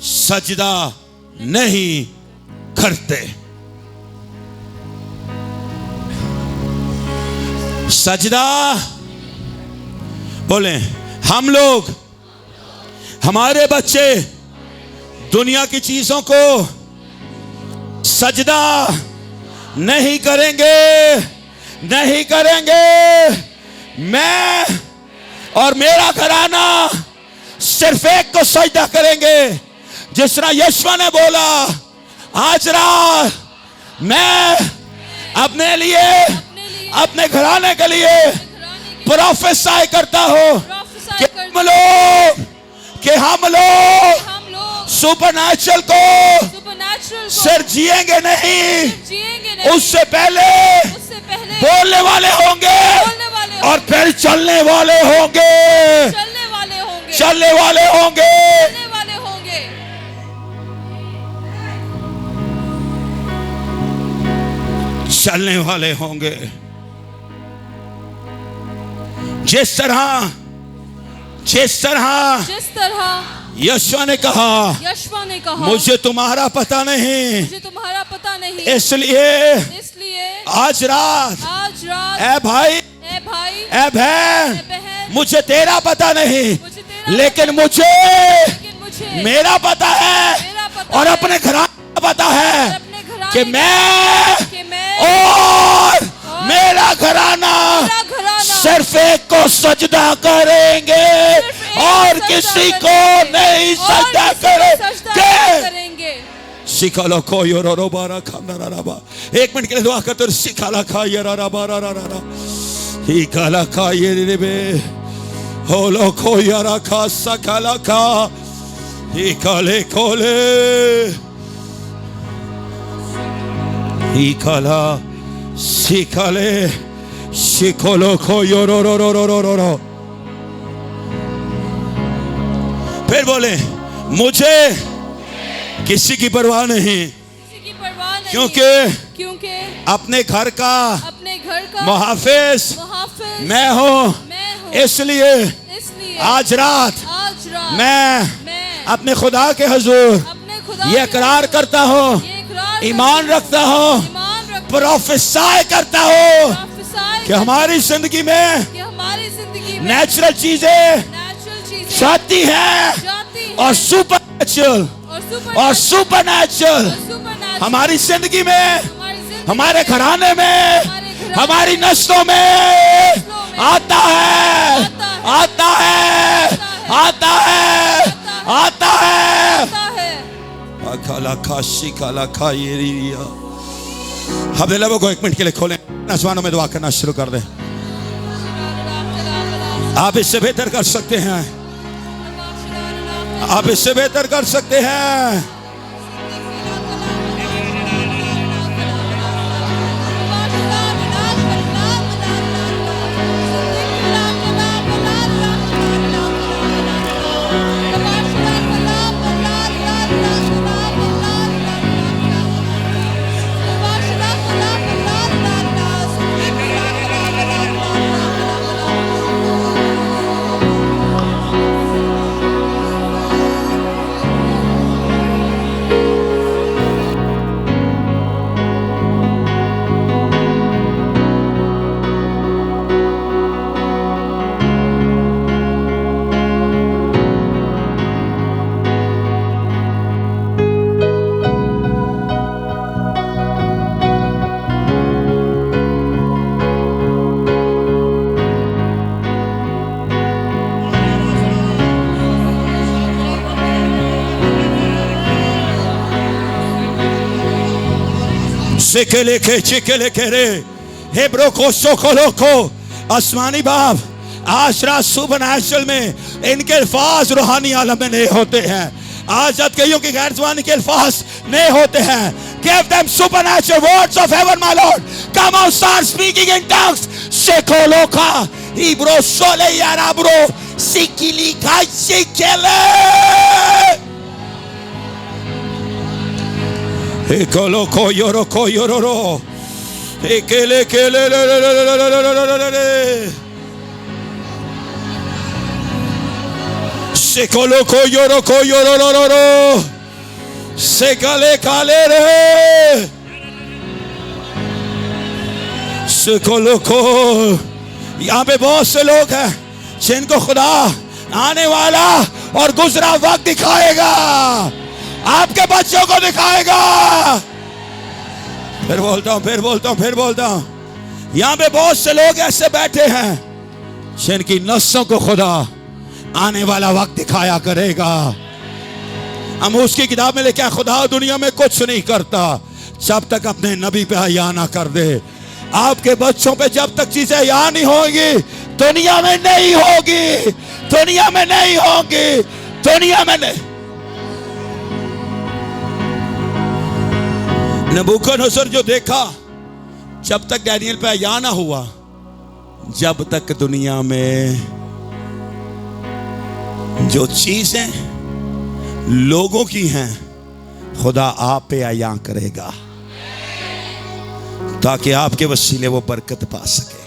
सजदा नहीं करते। सजदा बोले हम लोग, हमारे बच्चे दुनिया की चीजों को सजदा नहीं करेंगे, नहीं करेंगे। मैं और मेरा घराना सिर्फ एक को सजदा करेंगे। जिस तरह यीशु ने बोला, आज रात मैं अपने लिए, अपने घराने के लिए प्रोफेसाई करता हूं कि हम लोग सुपरनैचुरल को सिर्फ जिएंगे नहीं, उससे पहले बोलने वाले होंगे और फिर चलने वाले होंगे, चलने वाले होंगे। चलने वाले होंगे। जिस तरह यीशु ने कहा मुझे तुम्हारा पता नहीं, इसलिए आज रात ए भाई, ए बहन, मुझे तेरा पता नहीं, लेकिन मुझे मेरा पता है और अपने घराने का पता है कि मैं और मेरा घराना सिर्फ एक को सजदा करेंगे और किसी को नहीं सजदा करेंगे। सिखाला को योरो बारा खाना राबा। एक मिनट के लिए दुआ करते, सिखाला खा यारा राबा रा रा रा, ही काला खा ये रे बे, होलो को यारा खा सकाला खा, ही काले कोले, ही काला सिखाले शिकोलो को योरो रो रो रो रो रो रो। फिर बोले मुझे किसी की परवाह नहीं, क्योंकि अपने घर का मुहाफिज मैं हूँ। इसलिए आज रात मैं अपने खुदा के हुजूर ये इकरार करता हूँ, ईमान रखता हूँ, प्रोफेसाई करता हूँ कि हमारी जिंदगी में नेचुरल चीजें जाती हैं और सुपरनैचुरल हमारी जिंदगी में, हमारे घराने में, हमारी नस्लों में आता है, आता है, आता है, आता है। खाला खाशी खाला खा ये अपने लबों को एक मिनट के लिए खोलें, आसमानों में दुआ करना शुरू कर दें। आप इससे बेहतर कर सकते हैं, आप इससे बेहतर कर सकते हैं। शिकले के चिकले के रे हेब्रो को सोकोलो को आसमानी बाप आज रात सुपरनैचुरल में इनके अल्फाज रूहानी आलम में नहीं होते हैं। आज रात कईयों की गैर ज़बानी के अल्फाज नहीं होते हैं। Give them supernatural words of heaven, my Lord. Come on, start speaking in tongues. Shekoloka, Ibro Sole Yarabro, Sikili Kai Sikele. Ekoloko Yoroko Yororo. Ekele Kele. Sekoloko Yoroko Yororo. Sekale Kalere. Sekoloko. यहाँ पे बहुत से लोग हैं जिनको खुदा आने वाला और गुजरा वक्त दिखाएगा, आपके बच्चों को दिखाएगा। फिर बोलता हूं यहाँ पे बहुत से लोग ऐसे बैठे हैं जिनकी नस्लों को खुदा आने वाला वक्त दिखाया करेगा। हम उसकी किताब में लिखा है खुदा दुनिया में कुछ नहीं करता जब तक अपने नबी पे हया ना कर दे। आपके बच्चों पे जब तक चीजें हया नहीं होंगी दुनिया में नहीं होगी, दुनिया में नहीं होगी, दुनिया में नहीं। नबूकदनेस्सर जो देखा जब तक डैनियल पे हया ना हुआ, जब तक दुनिया में जो चीजें लोगों की हैं खुदा आप पे हया करेगा ताकि आपके वसीले वो बरकत पा सके,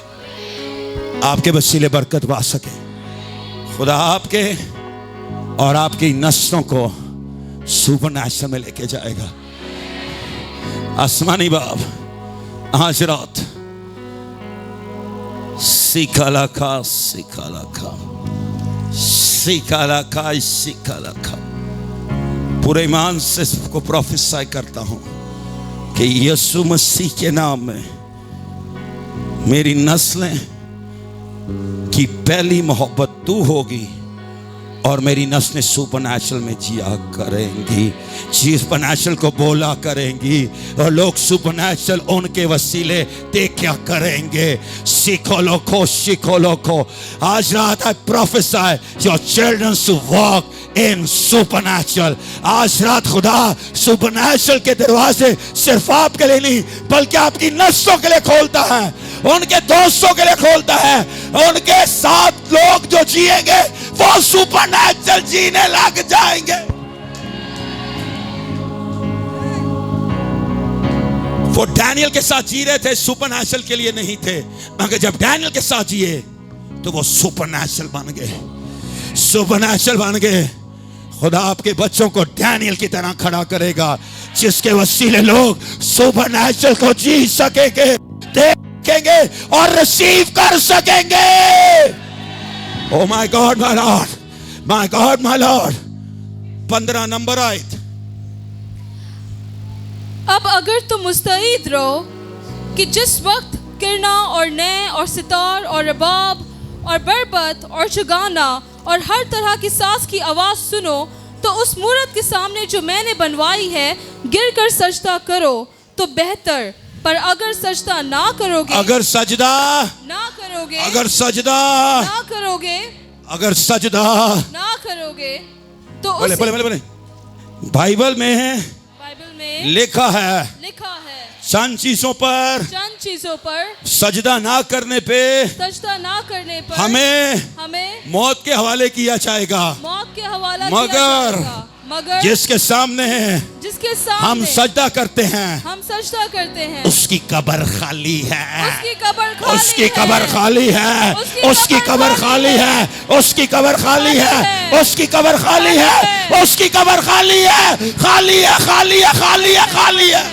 आपके वसीले बरकत पा सके। खुदा आपके और आपकी नस्लों को सुपरनैचुरल में लेके जाएगा। आसमानी बाप आज रात सिकाला खा पूरे ईमान से को प्रोफेसाई करता हूं कि यीशु मसीह के नाम में मेरी नस्लें की पहली मोहब्बत तू होगी और मेरी नस्लें सुपरनैचुरल में जिया करेंगी, सुपरनैचुरल को बोला करेंगी और लोग सुपरनैचुरल उनके वसीले देखा करेंगे। सीखो लोको आज रात I prophesy your children to walk in supernatural. आज रात खुदा सुपरनैचुरल के दरवाजे सिर्फ आपके लिए नहीं बल्कि आपकी नस्लों के लिए खोलता है, उनके दोस्तों के लिए खोलता है। उनके साथ लोग जो जिएंगे वो सुपरनैचुरल जीने लग जाएंगे। वो डैनियल के साथ जी रहे थे, सुपरनैचुरल के लिए नहीं थे, मगर जब डैनियल के साथ जिए तो वो सुपरनैचुरल बन गए, सुपरनैचुरल बन गए। खुदा आपके बच्चों को डैनियल की तरह खड़ा करेगा जिसके वसीले लोग सुपरनैचुरल को जी सकेंगे, देखेंगे और रिसीव कर सकेंगे। Oh my God, my Lord, my God, my Lord। 15 number आयत। अब अगर तुम मुस्तैद रहो कि जिस वक्त किरना और नय और सितार और रबाब और बरबत और जुगाना और हर तरह की साज की आवाज सुनो तो उस मूरत के सामने जो मैंने बनवाई है गिरकर सजदा करो तो बेहतर। पर अगर सजदा ना करोगे, अगर सजदा ना करोगे, अगर सजदा ना करोगे, अगर सजदा ना करोगे तो बोले बाइबल में है, बाइबल में लिखा है चंद चीजों पर सजदा ना करने पे हमें मौत के हवाले किया जाएगा। मगर जिसके सामने हम सजदा करते हैं उसकी कब्र खाली है, उसकी कब्र खाली है, उसकी कब्र खाली है, उसकी कब्र खाली है, उसकी कब्र खाली है, उसकी कब्र खाली है, खाली है, खाली है, खाली है, खाली है।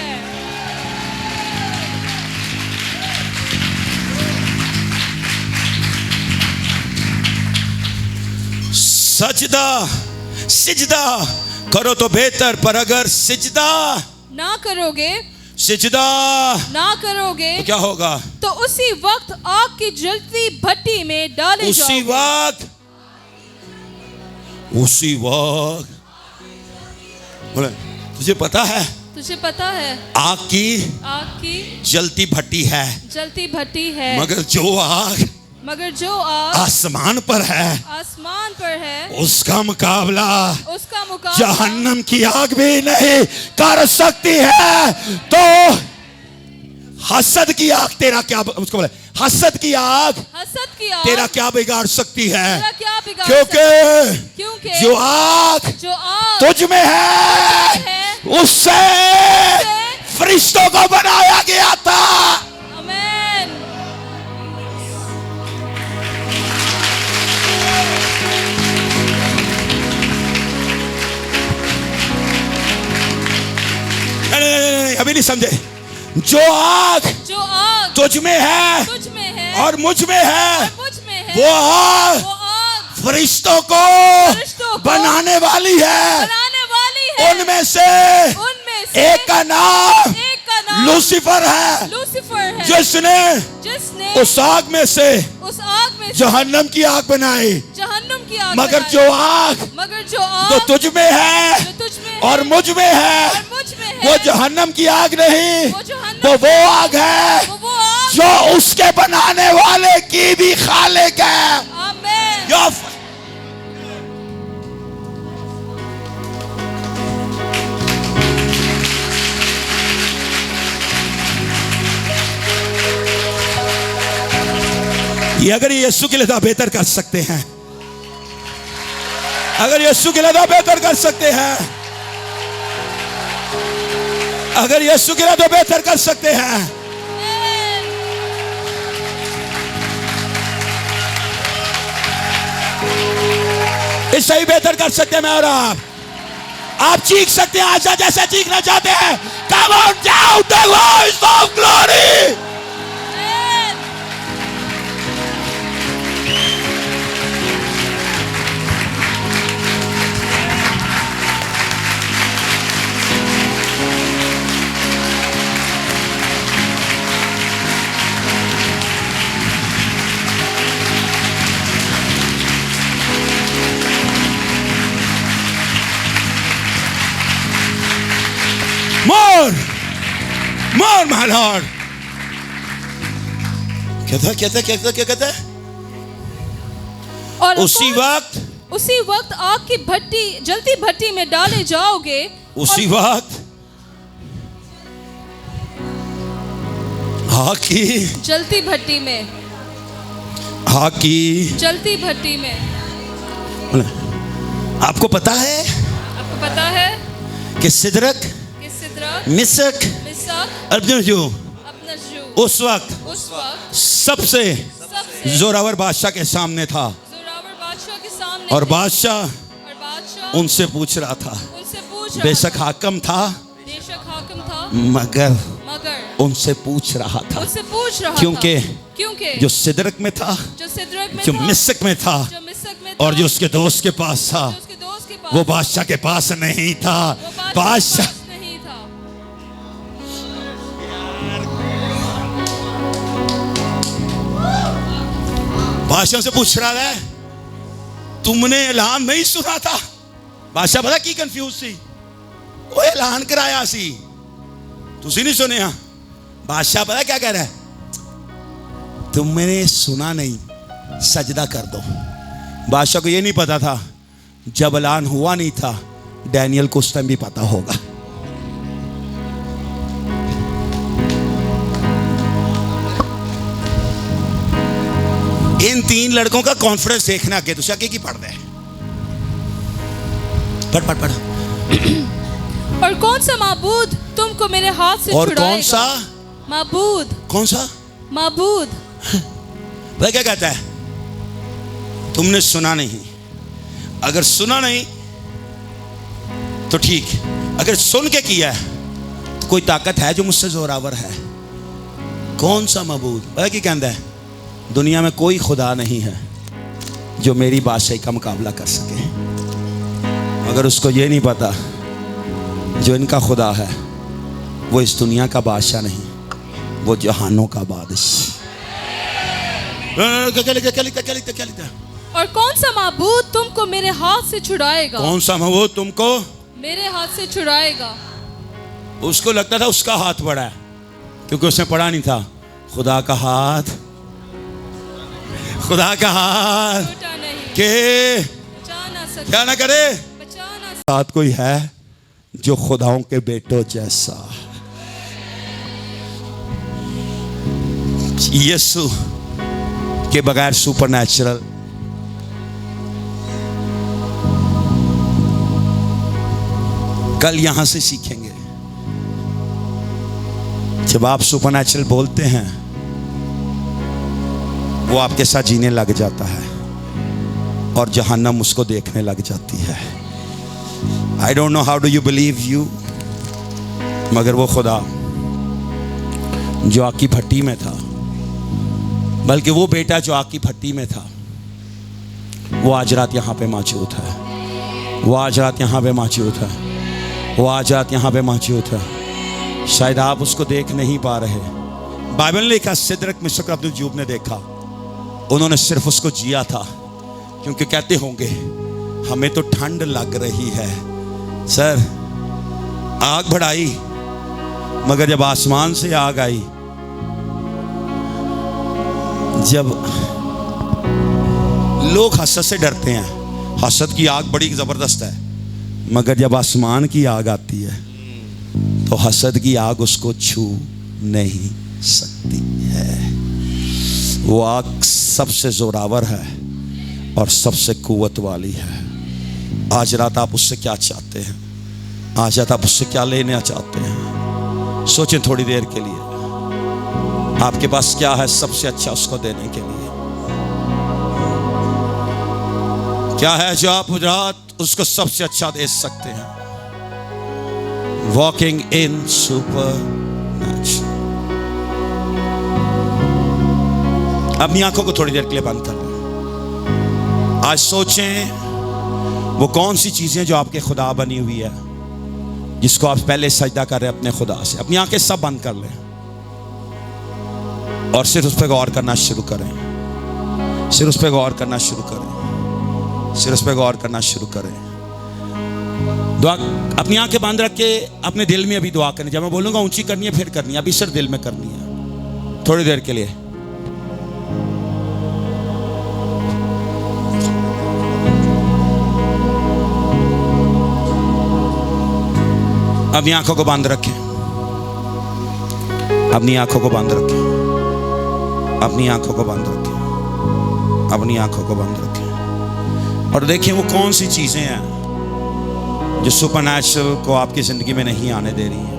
सिजदा करो तो बेहतर, पर अगर सिजदा ना करोगे, सिजदा ना करोगे तो क्या होगा? तो उसी वक्त आग की जलती भट्टी में डाले उसी वक्त बोले तुझे पता है तुझे पता है आग की जलती भट्टी है, मगर जो आग आसमान पर है उसका मुकाबला जहन्नम की आग भी नहीं कर सकती है। तो हसद की आग तेरा क्या, उसको बोले हसद की आग तेरा क्या बिगाड़ सकती है? क्योंकि जो आग तुझ में है उससे फरिश्तों को बनाया गया था। आमीन। नहीं, अभी नहीं समझे। जो आग तुझ में है और मुझ में है वो आग फरिश्तों को बनाने वाली है। उनमें से एक का नाम लूसीफर है, जिसने उस आग में से जहन्नम की आग बनाई। मगर जो आग जो तुझ में है और मुझ में है वो जहन्नम की आग नहीं, वो आग है जो उसके बनाने वाले की भी खालिक है। आमीन। ये अगर यीशु के लिए तो बेहतर कर सकते हैं, अगर यीशु के लिए तो बेहतर कर सकते हैं, अगर यीशु के लिए तो बेहतर कर सकते हैं। इससे ही बेहतर कर सकते हैं मैं और आप चीख सकते हैं आशा जैसे चीखना चाहते हैं। Come on down the voice of glory। More my Lord। क्या कहता है? और उसी वक्त आग की भट्टी जलती भट्टी में डाले जाओगे। उसी वक्त आग की जलती भट्टी में, आग की जलती भट्टी में। आपको पता है कि सिदरक मिसक अब्दनजू उस वक्त सबसे जोरावर बादशाह के सामने था और बादशाह उनसे पूछ रहा था। बेशक हाकम था मगर उनसे पूछ रहा था क्योंकि जो सिदरक में था, जो मिसक में था और जो उसके दोस्त के पास था वो बादशाह के पास नहीं था। बादशाह बादशाह से पूछ रहा है तुमने ऐलान नहीं सुना था? बादशाह पता की कंफ्यूज सी, वो ऐलान कराया सी तुसी नहीं सुनिया। बादशाह पता क्या कह रहा है? तुमने सुना नहीं, सजदा कर दो। बादशाह को ये नहीं पता था जब ऐलान हुआ नहीं था डैनियल को उस टाइम भी पता होगा। इन तीन लड़कों का कॉन्फिडेंस देखना के तुझे आगे की पढ़ दे। पढ़। और कौन सा माबूद तुमको मेरे हाथ से और छुड़ाएगा? कौन सा माबूद? कौन सा माबूद? वह क्या कहता है? तुमने सुना नहीं। अगर सुना नहीं तो ठीक, अगर सुन के किया है तो कोई ताकत है जो मुझसे जोरावर है। कौन सा माबूद? वह क्या कहता है? दुनिया में कोई खुदा नहीं है जो मेरी बादशाही का मुकाबला कर सके। अगर उसको ये नहीं पता जो इनका खुदा है वो इस दुनिया का बादशाह नहीं, वो जहानों का बादशाह। क्या लिखता? और कौन सा माबूद तुमको मेरे हाथ से छुड़ाएगा? कौन सा माबूद तुमको मेरे हाथ से छुड़ाएगा? उसको लगता था उसका हाथ बड़ा है, क्योंकि उसने पढ़ा नहीं था खुदा का हाथ, खुदा का हाथ छोटा नहीं, के बचा ना सके, क्या ना करे। बचा ना साथ कोई है जो खुदाओं के बेटों जैसा। यीशु के बगैर सुपरनैचुरल कल यहां से सीखेंगे। जब आप सुपरनैचुरल बोलते हैं वो आपके साथ जीने लग जाता है और जहन्नम उसको देखने लग जाती है। आई don't know how do you believe you, मगर वो खुदा जो आग की भट्टी में था, बल्कि वो बेटा जो आग की भट्टी में था, वो आज रात यहाँ पे मौजूद है। वो आज रात यहाँ पे मौजूद है। वो आज रात यहाँ पे मौजूद है। शायद आप उसको देख नहीं पा रहे। बाइबल ने लिखा सिदरक मिशक अब्दुल ने देखा, उन्होंने सिर्फ उसको जिया था, क्योंकि कहते होंगे हमें तो ठंड लग रही है सर। आग बढ़ाई, मगर जब आसमान से आग आई, जब लोग हसद से डरते हैं, हसद की आग बड़ी जबरदस्त है, मगर जब आसमान की आग आती है तो हसद की आग उसको छू नहीं सकती है। वो आग सबसे जोरावर है और सबसे कुव्वत वाली है। आज रात आप उससे क्या चाहते हैं? आज रात आप उससे क्या लेना चाहते हैं? सोचें थोड़ी देर के लिए, आपके पास क्या है सबसे अच्छा उसको देने के लिए? क्या है जो आप रात उसको सबसे अच्छा दे सकते हैं? Walking in supernatural. अपनी आंखों को थोड़ी देर के लिए बंद कर लें। आज सोचें वो कौन सी चीजें जो आपके खुदा बनी हुई है, जिसको आप पहले सजदा कर रहे हैं अपने खुदा से। अपनी आंखें सब बंद कर लें और सिर्फ उस पर गौर करना शुरू करें। सिर्फ उस पर गौर करना शुरू करें। सिर्फ उस पर गौर करना शुरू करें। दुआ, अपनी आंखें बंद रख के अपने दिल में अभी दुआ करें। जब मैं बोलूंगा ऊंची करनी है फिर करनी है, अभी सिर्फ दिल में करनी है थोड़ी देर के लिए। अपनी आंखों को बंद रखें। अपनी आंखों को बंद रखें। अपनी आंखों को बंद रखें। अपनी आंखों को बंद रखें और देखिए वो कौन सी चीजें हैं जो सुपरनैचुरल को आपकी जिंदगी में नहीं आने दे रही है।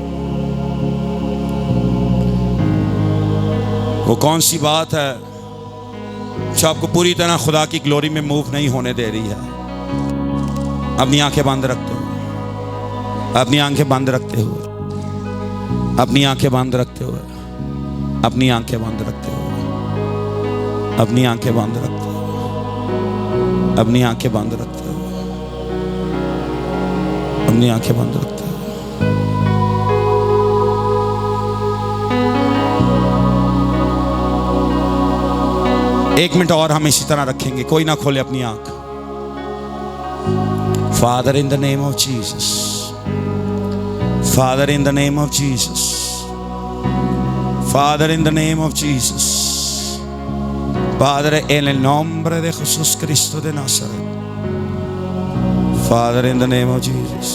वो कौन सी बात है जो आपको पूरी तरह खुदा की ग्लोरी में मूव नहीं होने दे रही है। अपनी आंखें बंद रखते हुए, अपनी आंखें बंद रखते हुए, अपनी आंखें बंद रखते हुए, अपनी आंखें बंद रखते हुए, अपनी आंखें बंद रखते हुए, अपनी आंखें बंद रखते हुए, अपनी आंखें बंद रखते हुए। एक मिनट और हम इसी तरह रखेंगे, कोई ना खोले अपनी आंख। Father in the name of Jesus, Father, in the name of Jesus. Father, in the name of Jesus. Padre, en el nombre de Jesús Cristo de Nazaret. Father, in the name of Jesus.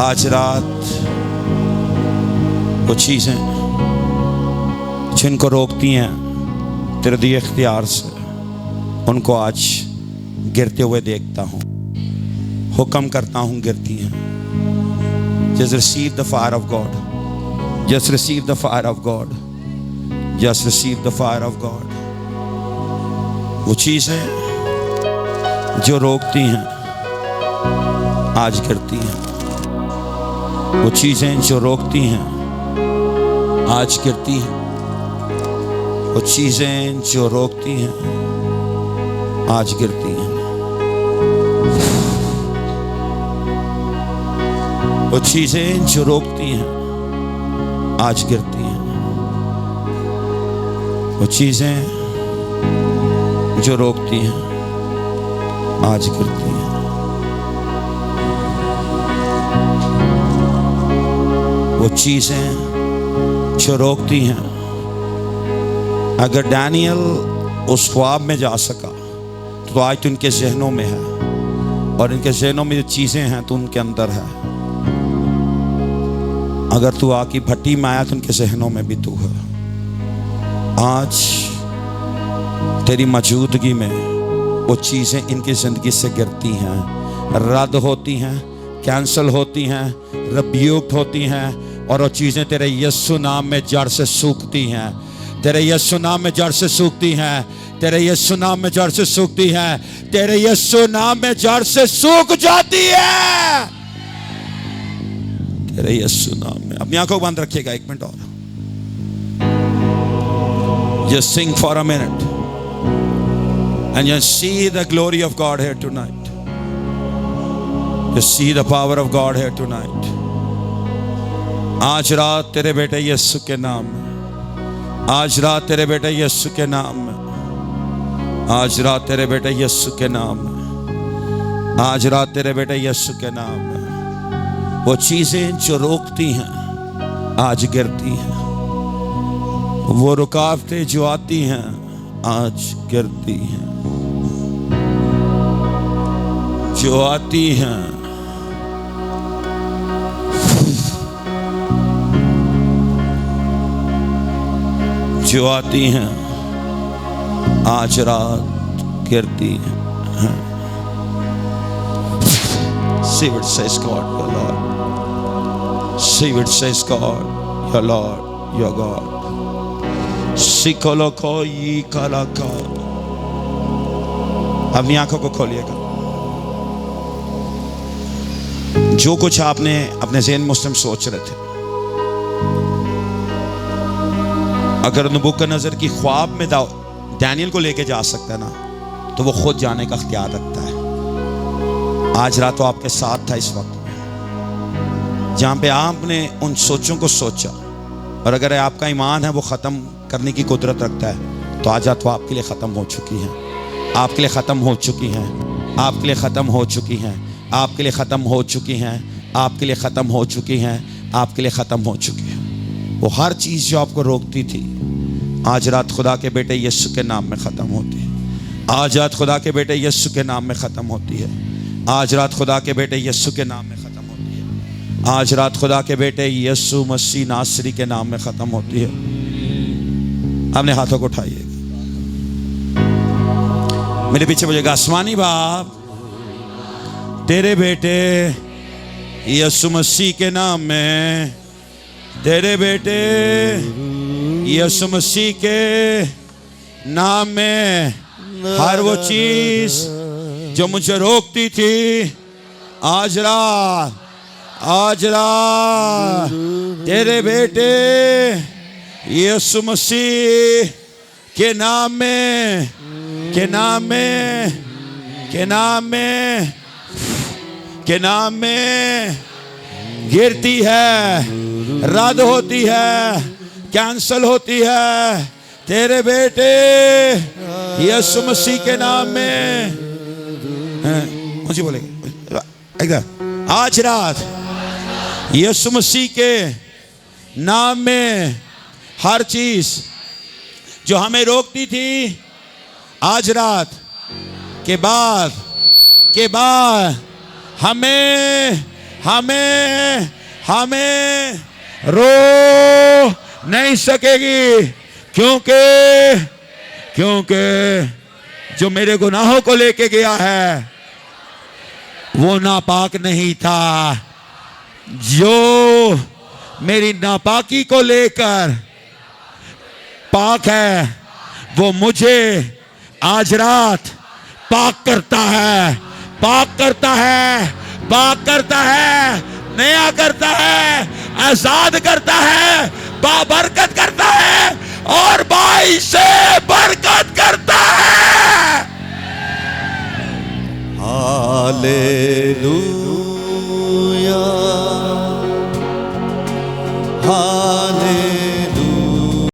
आज रात वो चीजें जिनको रोकती हैं तेरे दिए इख्तियार से, उनको आज गिरते हुए देखता हूँ। हुक्म करता हूँ गिरती हैं। Just receive the fire of God. Just receive the fire of God. Just receive the fire of God. वो चीजें जो रोकती हैं आज गिरती हैं। वो चीजें जो रोकती हैं आज गिरती हैं। वो चीजें जो रोकती हैं आज गिरती हैं। वो चीजें जो रोकती हैं आज गिरती हैं। वो चीजें जो रोकती हैं आज गिरती हैं। वो चीजें जो रोकती हैं, अगर डैनियल उस ख्वाब में जा सका तो आज तो उनके जहनों में है, और इनके जहनों में जो चीजें हैं तो उनके अंदर है। अगर तू आग की भट्टी में आया तो उनके जहनों में भी तू है। आज तेरी मौजूदगी में वो चीजें इनकी जिंदगी से गिरती हैं, रद्द होती हैं, कैंसल होती हैं, रिब्यूक्ड होती हैं, और वो चीजें तेरे यीशु नाम में जड़ से सूखती हैं। तेरे यीशु नाम में जड़ से सूखती हैं। तेरे यीशु नाम में जड़ से सूखती हैं। तेरे यीशु नाम में जड़ से सूख जाती है। तेरे यीशु नाम में। अपनी आंखों बंद रखिएगा 1 मिनट और। Just sing for a minute and just see the glory of God here tonight. Just see the power of God here tonight. आज रात तेरे बेटे यीशु के नाम में, आज रात तेरे बेटे यीशु के नाम में, आज रात तेरे बेटे यीशु के नाम में, आज रात तेरे बेटे यीशु के नाम में वो चीजें जो रोकती हैं आज गिरती हैं। वो रुकावटें जो आती हैं आज गिरती हैं। जो आती हैं जो आती हैं आज रात गिरती हैं। See what says God, your Lord. See what says God, your Lord, your God. Sikoloko yi kalaka. अपनी आंखों को खोलिएगा। जो कुछ आपने अपने ज़हन में उस टाइम सोच रहे थे, अगर नबूकदनेस्सर की ख्वाब में डैनियल को लेके जा सकता है ना, तो वो खुद जाने का इख्तियार रखता है। आज रात तो आपके साथ था इस वक्त में, जहां पे आपने उन सोचों को सोचा, और अगर आपका ईमान है वो ख़त्म करने की कुदरत रखता है, तो आज रात तो आपके लिए ख़त्म हो चुकी हैं। आपके लिए ख़त्म हो चुकी हैं। आपके लिए ख़त्म हो चुकी हैं। आपके लिए ख़त्म हो चुकी हैं। आपके लिए ख़त्म हो चुकी हैं। आपके लिए ख़त्म हो चुकी हैं। वो हर चीज़ जो आपको रोकती थी आज रात खुदा के बेटे यीशु के नाम में ख़त्म होती है। आज रात खुदा के बेटे यीशु के नाम में ख़त्म होती है। आज रात खुदा के बेटे यीशु के नाम में ख़त्म होती है। आज रात खुदा के बेटे यीशु मसीह नासरी के नाम में ख़त्म होती है। अपने हाथों को उठाइएगा, मेरे पीछे बोलिएगा, आसमानी बाप तेरे बेटे यीशु मसीह के नाम में, तेरे बेटे यीशु मसीह के नाम में हर वो चीज जो मुझे रोकती थी आज रात तेरे बेटे यीशु मसीह के नाम में, के नाम में, के नाम में, के नाम में गिरती है, रद्द होती है, कैंसल होती है। तेरे बेटे यीशु मसीह के नाम में। मुझे बोलेंगे एकदम, आज रात यीशु मसीह के नाम में हर चीज जो हमें रोकती थी आज रात के बाद हमें रो नहीं सकेगी, क्योंकि जो मेरे गुनाहों को लेके गया है वो नापाक नहीं था। जो मेरी नापाकी को लेकर पाक है वो मुझे आज रात पाक करता है, पाक करता है, पाक करता है, नया करता है, आजाद करता है, बाबरकत करता है और बाई से बरकत करता है। Hallelujah, hallelujah.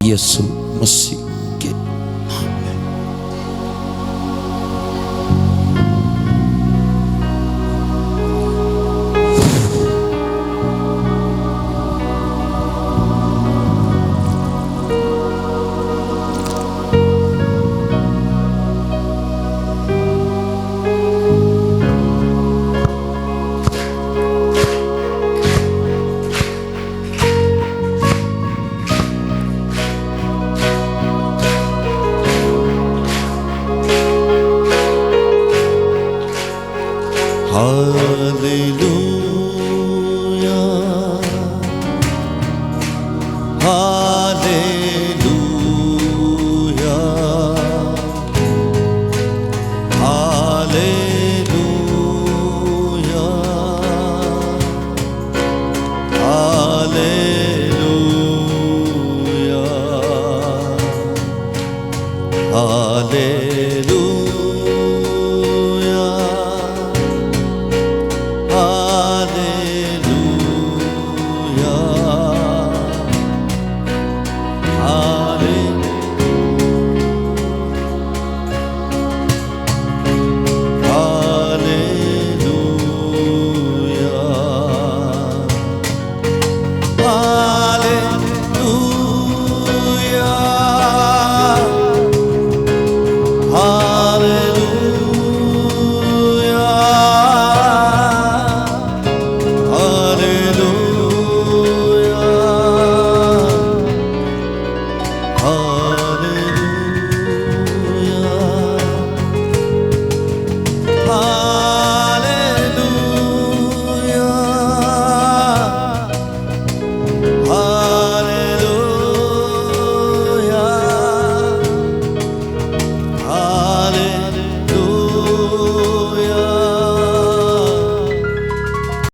यीशु मसीह के नाम में Hallelujah.